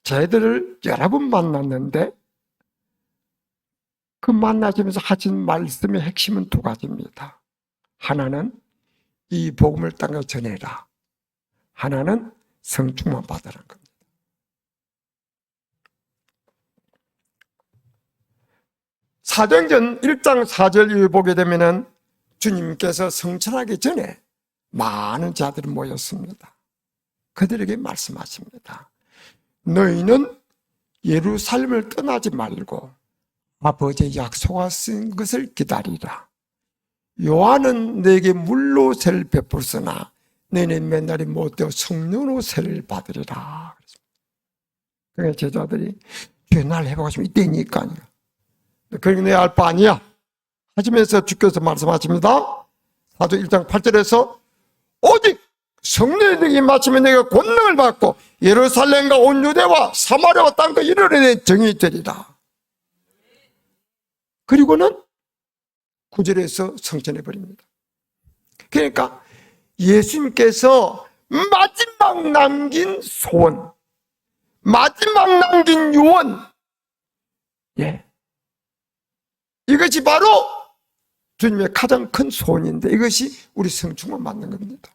저희들을 여러 번 만났는데 그 만나시면서 하신 말씀의 핵심은 2가지입니다. 하나는 이 복음을 땅에 전해라. 하나는 성충만 받으라는 겁니다. 사도행전 1장 4절 이후 보게 되면은 주님께서 성천하기 전에 많은 자들이 모였습니다. 그들에게 말씀하십니다. 너희는 예루살렘을 떠나지 말고 아버지의 약속하신 것을 기다리라. 요한은 너에게 물로 세를 베풀었으나 너희는 맨날이 못되어 성령으로 세를 받으리라. 그러니까 제자들이 날 해보고 싶으면 이때니까요. 그러니까 내 알 바 아니야 하시면서 주께서 말씀하십니다. 사도 1장 8절에서 오직 성령이 임하시면 내가 권능을 받고 예루살렘과 온 유대와 사마리아와 땅과 이르르되 정이 되리라. 그리고는 9절에서 성천해버립니다. 그러니까 예수님께서 마지막 남긴 소원, 마지막 남긴 유언, 이것이 바로 주님의 가장 큰 소원인데 이것이 우리 성충만 맞는 겁니다.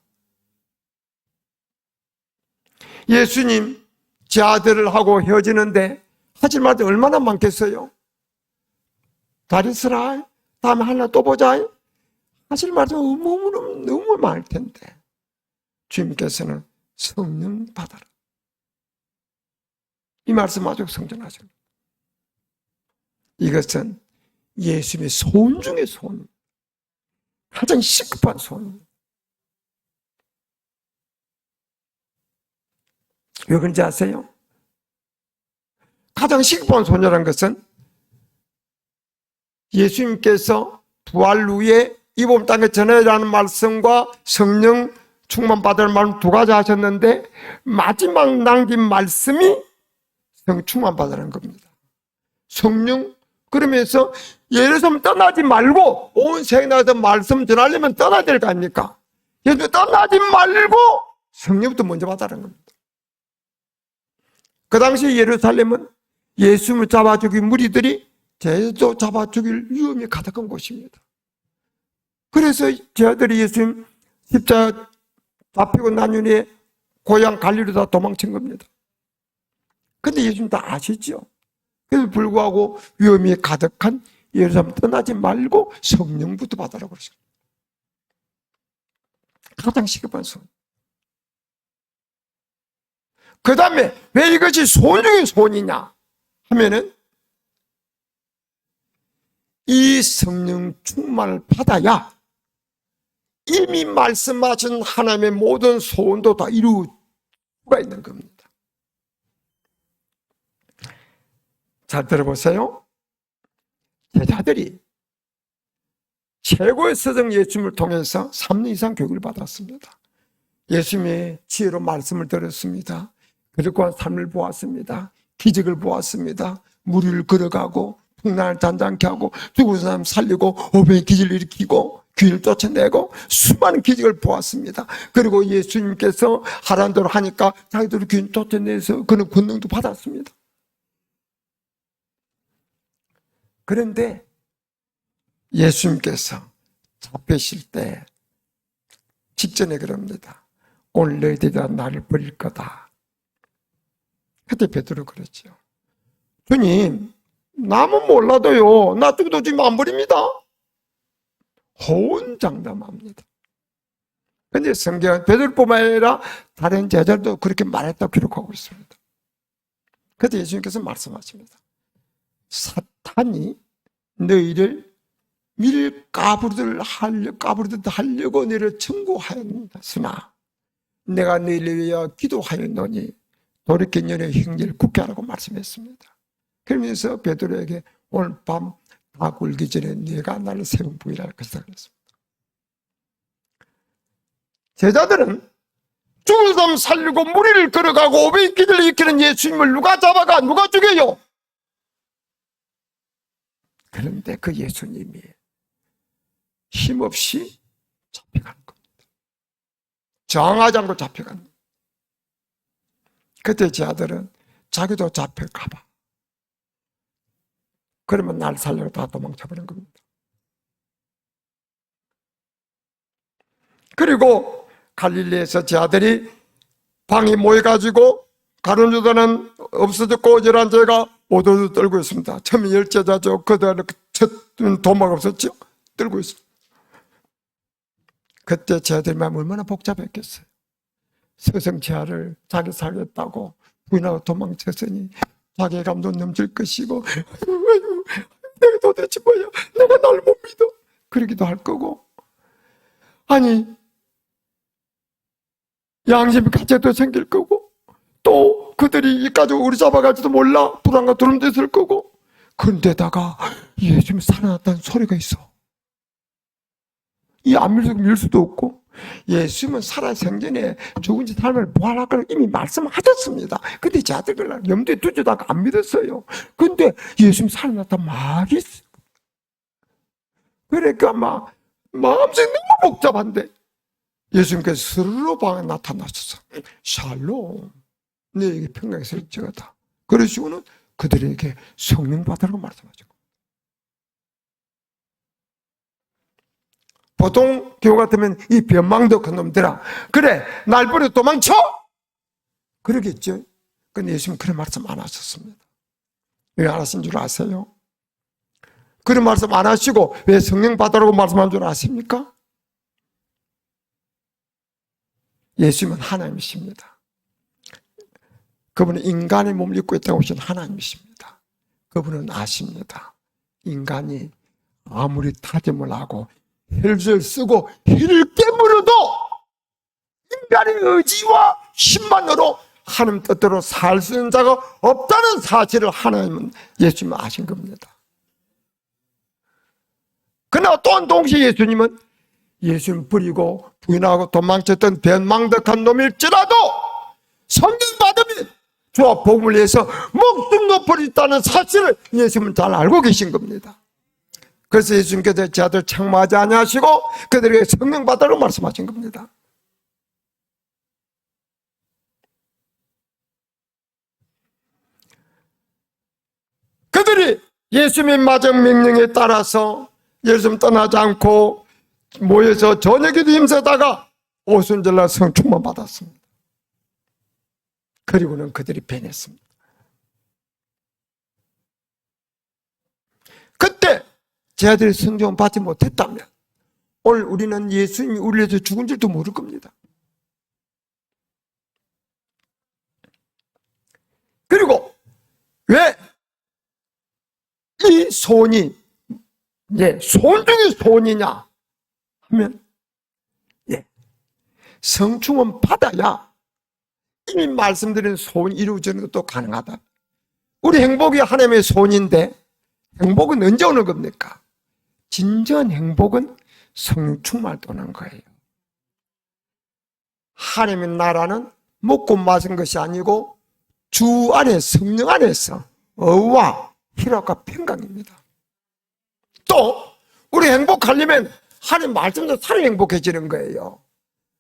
예수님 제 아들을 하고 헤어지는데 하실 말이 얼마나 많겠어요? 다리스라 다음에 하나 또 보자 하실 말이 너무 많을 텐데 주님께서는 성령 받아라. 이 말씀 아주 성전하죠. 이것은 예수님의 소원 중의 소원, 가장 시급한 소원입니다. 왜 그런지 아세요? 가장 시급한 소원이라는 것은 예수님께서 부활 후에 이 봄 땅에 전해라는 말씀과 성령 충만 받을 말씀 2가지 하셨는데 마지막 남긴 말씀이 성령 충만 받으라는 겁니다. 성령 그러면서 예루살렘 떠나지 말고 온 세상에서 말씀 전하려면 떠나야 될 거 아닙니까? 예수 떠나지 말고 성령부터 먼저 받으라는 겁니다. 그 당시 예루살렘은 예수님을 잡아 죽일 무리들이 제도 잡아 죽일 위험이 가득한 곳입니다. 그래서 저들이 예수님 십자가 잡히고 난 후에 고향 갈릴리로 다 도망친 겁니다. 근데 예수님 다 아시죠? 그래서 불구하고 위험이 가득한 예루살렘 떠나지 말고 성령부터 받으라고 그러셨어요. 가장 시급한 소원. 그 다음에 왜 이것이 소원 중의 소원이냐 하면은 이 성령 충만을 받아야 이미 말씀하신 하나님의 모든 소원도 다 이룰 수가 있는 겁니다. 잘 들어보세요. 제자들이 최고의 스승 예수님을 통해서 3년 이상 교육을 받았습니다. 예수님의 지혜로 말씀을 들었습니다. 그리고 삶을 보았습니다. 기적을 보았습니다. 무리를 걸어가고 풍랑을 잔잔케 하고 죽은 사람 살리고 오병의 기적을 일으키고 귀인을 쫓아내고 수많은 기적을 보았습니다. 그리고 예수님께서 하라는 대로 하니까 자기들이 귀인 쫓아내서 그는 권능도 받았습니다. 그런데 예수님께서 잡히실 때 직전에 그럽니다. 오늘 너희들이 나를 버릴 거다. 그때 베드로 그랬죠. 주님, 남은 몰라도요, 나 죽어도 지금 안 버립니다. 호언장담합니다. 그런데 성경은 베드로뿐만 아니라 다른 제자들도 그렇게 말했다고 기록하고 있습니다. 그때 예수님께서 말씀하십니다. 사탄이 너희를 밀가부르듯 하려고 너희를 청구하였으나 내가 너희를 위하여 기도하였노니 돌이켜 너희의 형제를 굳게 하라고 말씀했습니다. 그러면서 베드로에게 오늘 밤 다 굴기 전에 네가 나를 세 번 부인할 것이다 그랬습니다. 제자들은 죽은 사람 살리고 무리를 걸어가고 500기를 일으키는 예수님을 누가 잡아가 누가 죽여요? 그런데 그 예수님이 힘없이 잡혀가는 겁니다. 저항하지 않고 잡혀가는 겁니다. 그때 제 아들은 자기도 잡혀가봐. 그러면 날 살려고 다 도망쳐버린 겁니다. 그리고 갈릴리에서 제 아들이 방이 모여가지고 가룟 유다는 없어졌고 이러한 죄가 오도도 떨고 있습니다. 처음에 10제자죠. 그다음에 첫 도망 없었죠. 떨고 있습니다. 그때 제 아들이 마음 얼마나 복잡했겠어요. 서성치아를 자기 살렸다고 부인하고 도망쳤으니 자괴감 도 넘칠 것이고 내가 도대체 뭐야, 내가 날 못 믿어, 그러기도 할 거고, 아니 양심 가책도 생길 거고, 또 그들이 이까지 우리 잡아갈지도 몰라 불안과 두려움도 있을 거고, 그런데다가 예수님이 살아났다는 소리가 있어. 이 안 밀 수도 없고, 예수님은 살아 생전에 죽은 지 삶을 부활할 걸 이미 말씀하셨습니다. 근데 자들을 염두에 두지다가 안 믿었어요. 근데 예수님 살아났다 막 있어. 그러니까 막 마음속이 너무 복잡한데 예수님께서 스스로 방에 나타나셔서 샬롬, 너에게 평강이 있을지어다. 그러시고는 그들에게 성령 받으라고 말씀하셨고, 보통 경우 같으면 이 변망도 큰 놈들아, 그래 날 버려 도망쳐, 그러겠죠. 근데 예수님 그런 말씀 안 하셨습니다. 왜 안 하신 줄 아세요? 그런 말씀 안 하시고 왜 성령 받으라고 말씀한 줄 아십니까? 예수님은 하나님이십니다. 그분은 인간의 몸을 입고 있다고 하신 하나님이십니다. 그분은 아십니다. 인간이 아무리 다짐을 하고 혈을 쓰고 혈을 깨물어도 인간의 의지와 힘만으로 하나님 뜻대로 살 수 있는 자가 없다는 사실을 하나님은 예수님은 아신 겁니다. 그러나 또한 동시에 예수님은 예수님 버리고 부인하고 도망쳤던 변망덕한 놈일지라도 성령 받으면 주와 복음을 위해서 목숨도 버렸다는 사실을 예수님은 잘 알고 계신 겁니다. 그래서 예수님께서 제 아들 책망하지 아니하시고 그들에게 성령 받으라고 말씀하신 겁니다. 그들이 예수님의 마정 명령에 따라서 예수님 떠나지 않고 모여서 저녁에도 힘쓰다가 오순절날 성충만 받았습니다. 그리고는 그들이 변했습니다. 그때 제 아들이 성충을 받지 못했다면 오늘 우리는 예수님이 우리를 위해서 죽은 줄도 모를 겁니다. 그리고 왜 이 소원이 소원 중에 소원이냐 하면 성충은 받아야 이미 말씀드린 소원이 이루어지는 것도 가능하다. 우리 행복이 하나님의 소원인데 행복은 언제 오는 겁니까? 진정한 행복은 성령 충만할 때 오는 거예요. 하나님의 나라는 먹고 마신 것이 아니고 주 안에 성령 안에서 의와 희락과 평강입니다. 또 우리 행복하려면 하나님 말씀도 살아 행복해지는 거예요.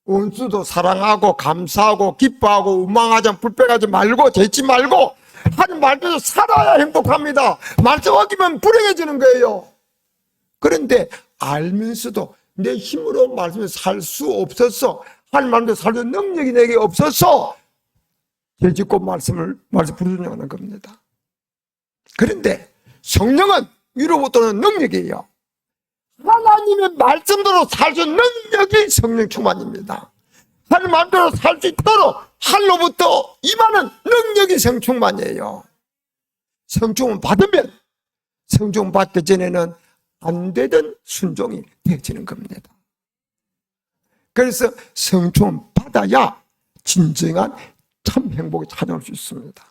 원수도 사랑하고 감사하고 기뻐하고 원망하지 불평하지 말고 재지 말고 하나님 말씀도 살아야 행복합니다. 말씀 어기면 불행해지는 거예요. 그런데 알면서도 내 힘으로 말씀을 살 수 없어서 하나님 말씀도 살 수 있는 능력이 내게 없어서 죄짓고 말씀을 부르짖는 겁니다. 그런데 성령은 위로부터 오는 능력이에요. 하나님의 말씀대로 살 수 있는 능력이 성령 충만입니다. 하나님 말씀대로 살 수 있도록 하늘로부터 임하는 능력이 성충만이에요. 성충만 받으면 성충 받기 전에는 안 되던 순종이 되어지는 겁니다. 그래서 성충 받아야 진정한 참 행복이 찾아올 수 있습니다.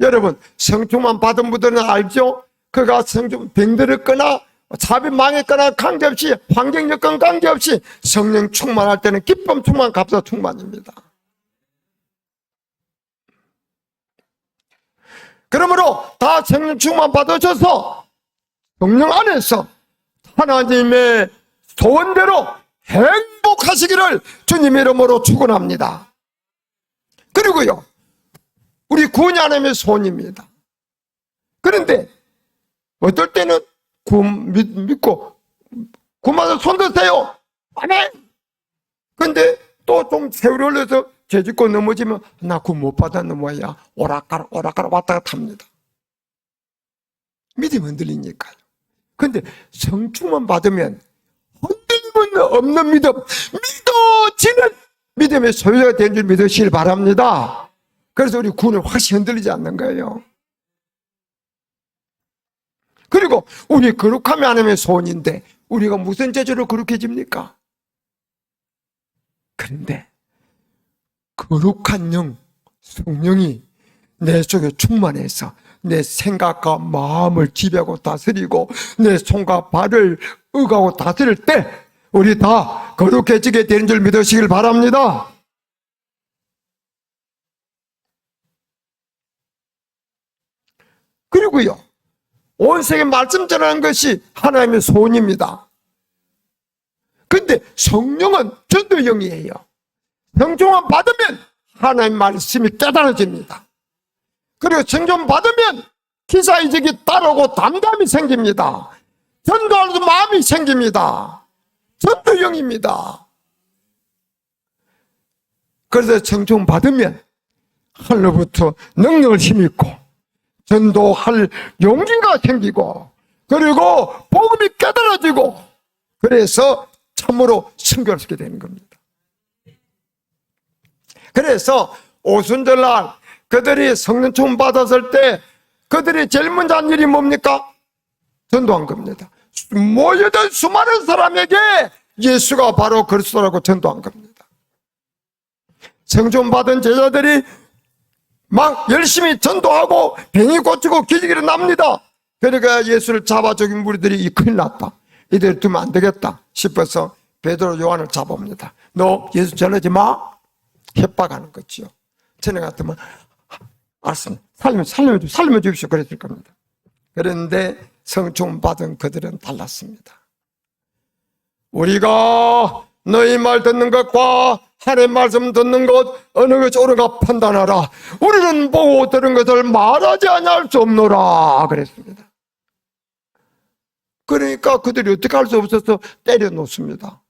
여러분, 성충만 받은 분들은 알죠? 그가 성충 병들었거나 자비 망했거나 관계없이 환경 여건 관계없이 성령 충만할 때는 기쁨 충만, 감사 충만입니다. 그러므로 다 성령 충만 받으셔서 성령 안에서 하나님의 소원대로 행복하시기를 주님의 이름으로 축원합니다. 그리고요, 우리 구원이 하나님의 소원입니다. 그런데 어떨 때는 믿고 구원받아 손 드세요. 아멘. 근데 또 좀 세월이 흘러서 죄짓고 넘어지면 나 구원 못 받아 넘어야 오락가락 왔다 갔다 합니다. 믿음이 흔들리니까요. 근데 성충만 받으면 흔들림은 없는 믿음, 믿어지는 믿음의 소유가 된 줄 믿으시길 바랍니다. 그래서 우리 구원은 확실히 흔들리지 않는 거예요. 그리고 우리 거룩함이 하나님의 소원인데 우리가 무슨 제재로 거룩해집니까? 그런데 거룩한 영, 성령이 내 속에 충만해서 내 생각과 마음을 지배하고 다스리고 내 손과 발을 의하고 다스릴 때 우리 다 거룩해지게 되는 줄 믿으시길 바랍니다. 그리고요, 온 세계 말씀 전하는 것이 하나님의 소원입니다. 근데 성령은 전도의 영이에요. 성령만 받으면 하나님의 말씀이 깨달아집니다. 그리고 성령 받으면 기사의적이 따르고 담담이 생깁니다. 전도하는 마음이 생깁니다. 전도의 영입니다. 그래서 성령 받으면 하늘로부터 능력을 힘입고 전도할 용기가 생기고 그리고 복음이 깨달아지고 그래서 참으로 순교할 수 있게 되는 겁니다. 그래서 오순절날 그들이 성령 충만 받았을 때 그들이 제일 먼저 한 일이 뭡니까? 전도한 겁니다. 모여든 수많은 사람에게 예수가 바로 그리스도라고 전도한 겁니다. 성령 받은 제자들이 막 열심히 전도하고 병이 고치고 기적이 일어납니다. 그러니까 예수를 잡아 죽인 무리들이 큰일 났다, 이들 두면 안 되겠다 싶어서 베드로 요한을 잡아옵니다. 너 예수 전하지 마, 협박하는 거지요. 전에 같으면 알았습니다, 살려 주십시오 그랬을 겁니다. 그런데 성충 받은 그들은 달랐습니다. 우리가 너희 말 듣는 것과 하나님의 말씀 듣는 것 어느 것이 옳은가 판단하라. 우리는 보고 들은 것을 말하지 아니할 수 없노라 그랬습니다. 그러니까 그들이 어떻게 할 수 없어서 때려 놓습니다.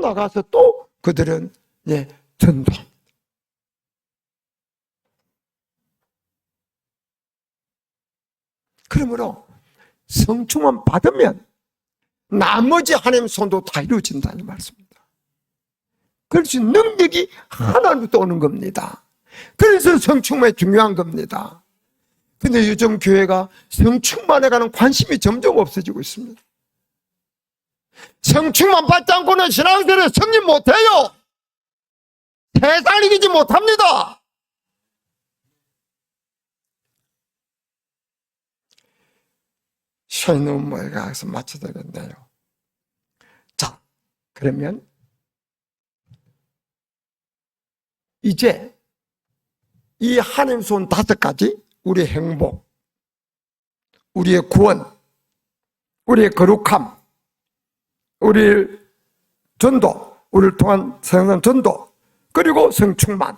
나가서 또 그들은 전도합니다. 그러므로 성충만 받으면 나머지 하나님의 손도 다 이루어진다는 말씀입니다. 그래서 능력이 하나님부터 오는 겁니다. 그래서 성충만이 중요한 겁니다. 근데 요즘 교회가 성충만에 관한 관심이 점점 없어지고 있습니다. 성충만 받지 않고는 신앙생활에 승리 못해요. 세상을 이기지 못합니다. 시간이 너무 멀리 가서 마쳐야 되겠네요. 자, 그러면 이제 이 하나님 소원 5가지, 우리의 행복, 우리의 구원, 우리의 거룩함, 우리 전도, 우리를 통한 성령 전도, 그리고 성충만.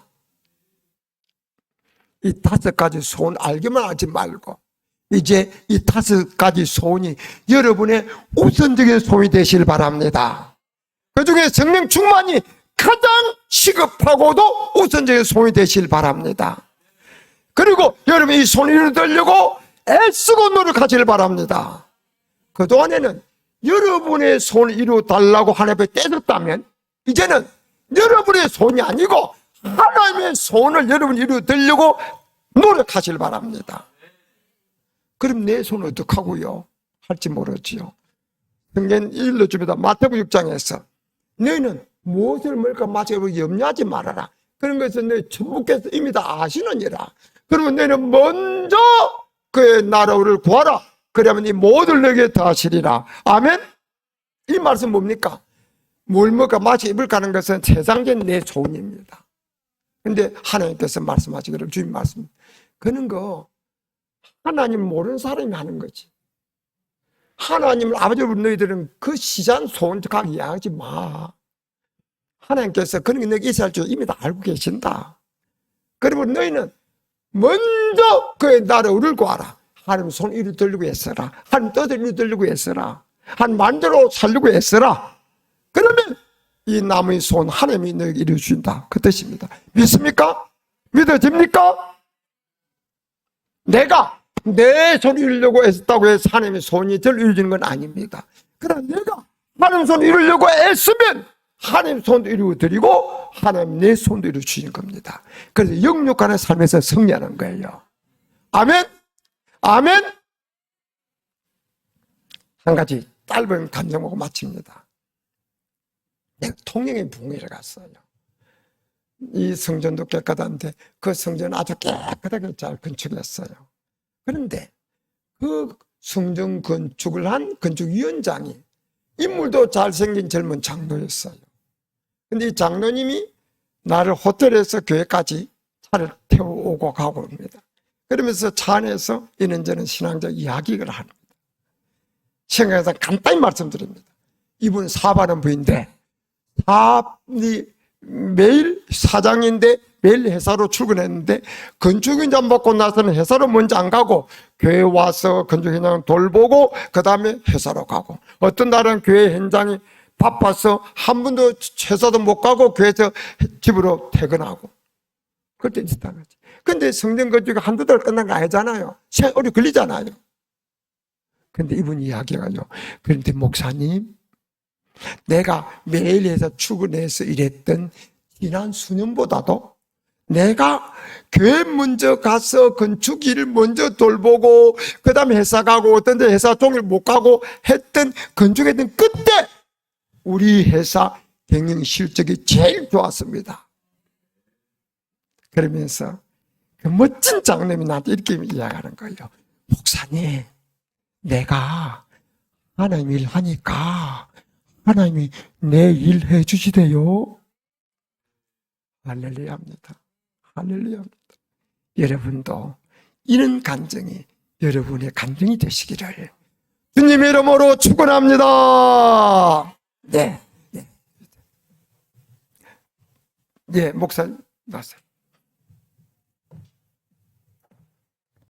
이 5가지 소원 알기만 하지 말고 이제 이 5가지 소원이 여러분의 우선적인 소원이 되시길 바랍니다. 그중에 성령 충만이 가장 시급하고도 우선적인 소원이 되시길 바랍니다. 그리고 여러분이 이 소원을 이루려고 애쓰고 노력하시길 바랍니다. 그동안에는 여러분의 소원을 이루어달라고 하나님 앞에 떼었다면 이제는 여러분의 소원이 아니고 하나님의 소원을 여러분이 이루어드리려고 노력하시길 바랍니다. 그럼 내 손은 어떡하고요? 할지 모르지요. 성경 일러줍니다. 마태복음 6장에서 너희는 무엇을 먹을까 마시고 염려하지 말아라. 그런 것은 너희 천부께서 이미 다 아시느니라. 그러면 너희는 먼저 그의 나라를 구하라. 그러면 이 모든 너에게 더하시리라. 아멘? 이 말씀 뭡니까? 뭘 먹을까 마시고 입을까 하는 것은 세상적인 내 소원입니다. 근데 하나님께서 말씀하시기를 주님 말씀, 그런 거 하나님 모르는 사람이 하는 거지. 하나님을 아버지로 너희들은 그 시장 소원 각 이해하지 마. 하나님께서 그런 게 너에게 있어야 할 줄 이미 다 알고 계신다. 그리고 너희는 먼저 그의 나라를 구하라. 하나님 손 이루 들려고 애써라. 하나님 뜻을 이루 들려고 애써라. 하나님 마음대로 살려고 애써라. 그러면 이 남의 손 하나님이 너에게 이루어주신다. 그 뜻입니다. 믿습니까? 믿어집니까? 내가 내 손을 이루려고 애썼다고 해서 하나님의 손이 저를 이루어지는 건 아닙니다. 그러나 내가 하나님 손을 이루려고 애쓰면 하나님 손도 이루어드리고 하나님 내 손도 이루어주신 겁니다. 그래서 영육간의 삶에서 승리하는 거예요. 아멘? 아멘? 한 가지 짧은 감정하고 마칩니다. 내가 통영에 부흥회를 갔어요. 이 성전도 깨끗한데 그 성전은 아주 깨끗하게 잘 건축했어요. 그런데 그 성전 건축을 한 건축위원장이 인물도 잘생긴 젊은 장로였어요. 근데 이 장로님이 나를 호텔에서 교회까지 차를 태워오고 가고 옵니다. 그러면서 차 안에서 이런저런 신앙적 이야기를 합니다. 시간에서 간단히 말씀드립니다. 이분 사업하는 분인데 매일 사장인데 매일 회사로 출근했는데 건축 인장 받고 나서는 회사로 먼저 안 가고 교회 와서 건축 현장 돌보고 그 다음에 회사로 가고, 어떤 날은 교회 현장이 바빠서 한 번도 회사도 못 가고 교회에서 집으로 퇴근하고 그때 비슷한 거지. 근데 성전 건축이 한두 달 끝난 거 아니잖아요. 시간이 오래 걸리잖아요. 근데 이분이 이야기가요. 그런데 목사님, 내가 매일 회사 출근해서 일했던 지난 수년보다도 내가 교회 먼저 가서 건축 일을 먼저 돌보고 그 다음에 회사 가고 어떤 데 회사 종일 못 가고 했던 건축했던 그때 우리 회사 경영 실적이 제일 좋았습니다. 그러면서 그 멋진 장로님이 나한테 이렇게 이야기하는 거예요. 목사님, 내가 하나님 일 하니까 하나님이 내 일 해주시대요. 할렐루야입니다. 할렐루야입니다. 여러분도 이런 감정이 여러분의 감정이 되시기를 주님의 이름으로 축원합니다. 네, 네, 네, 목사님, 맞아요.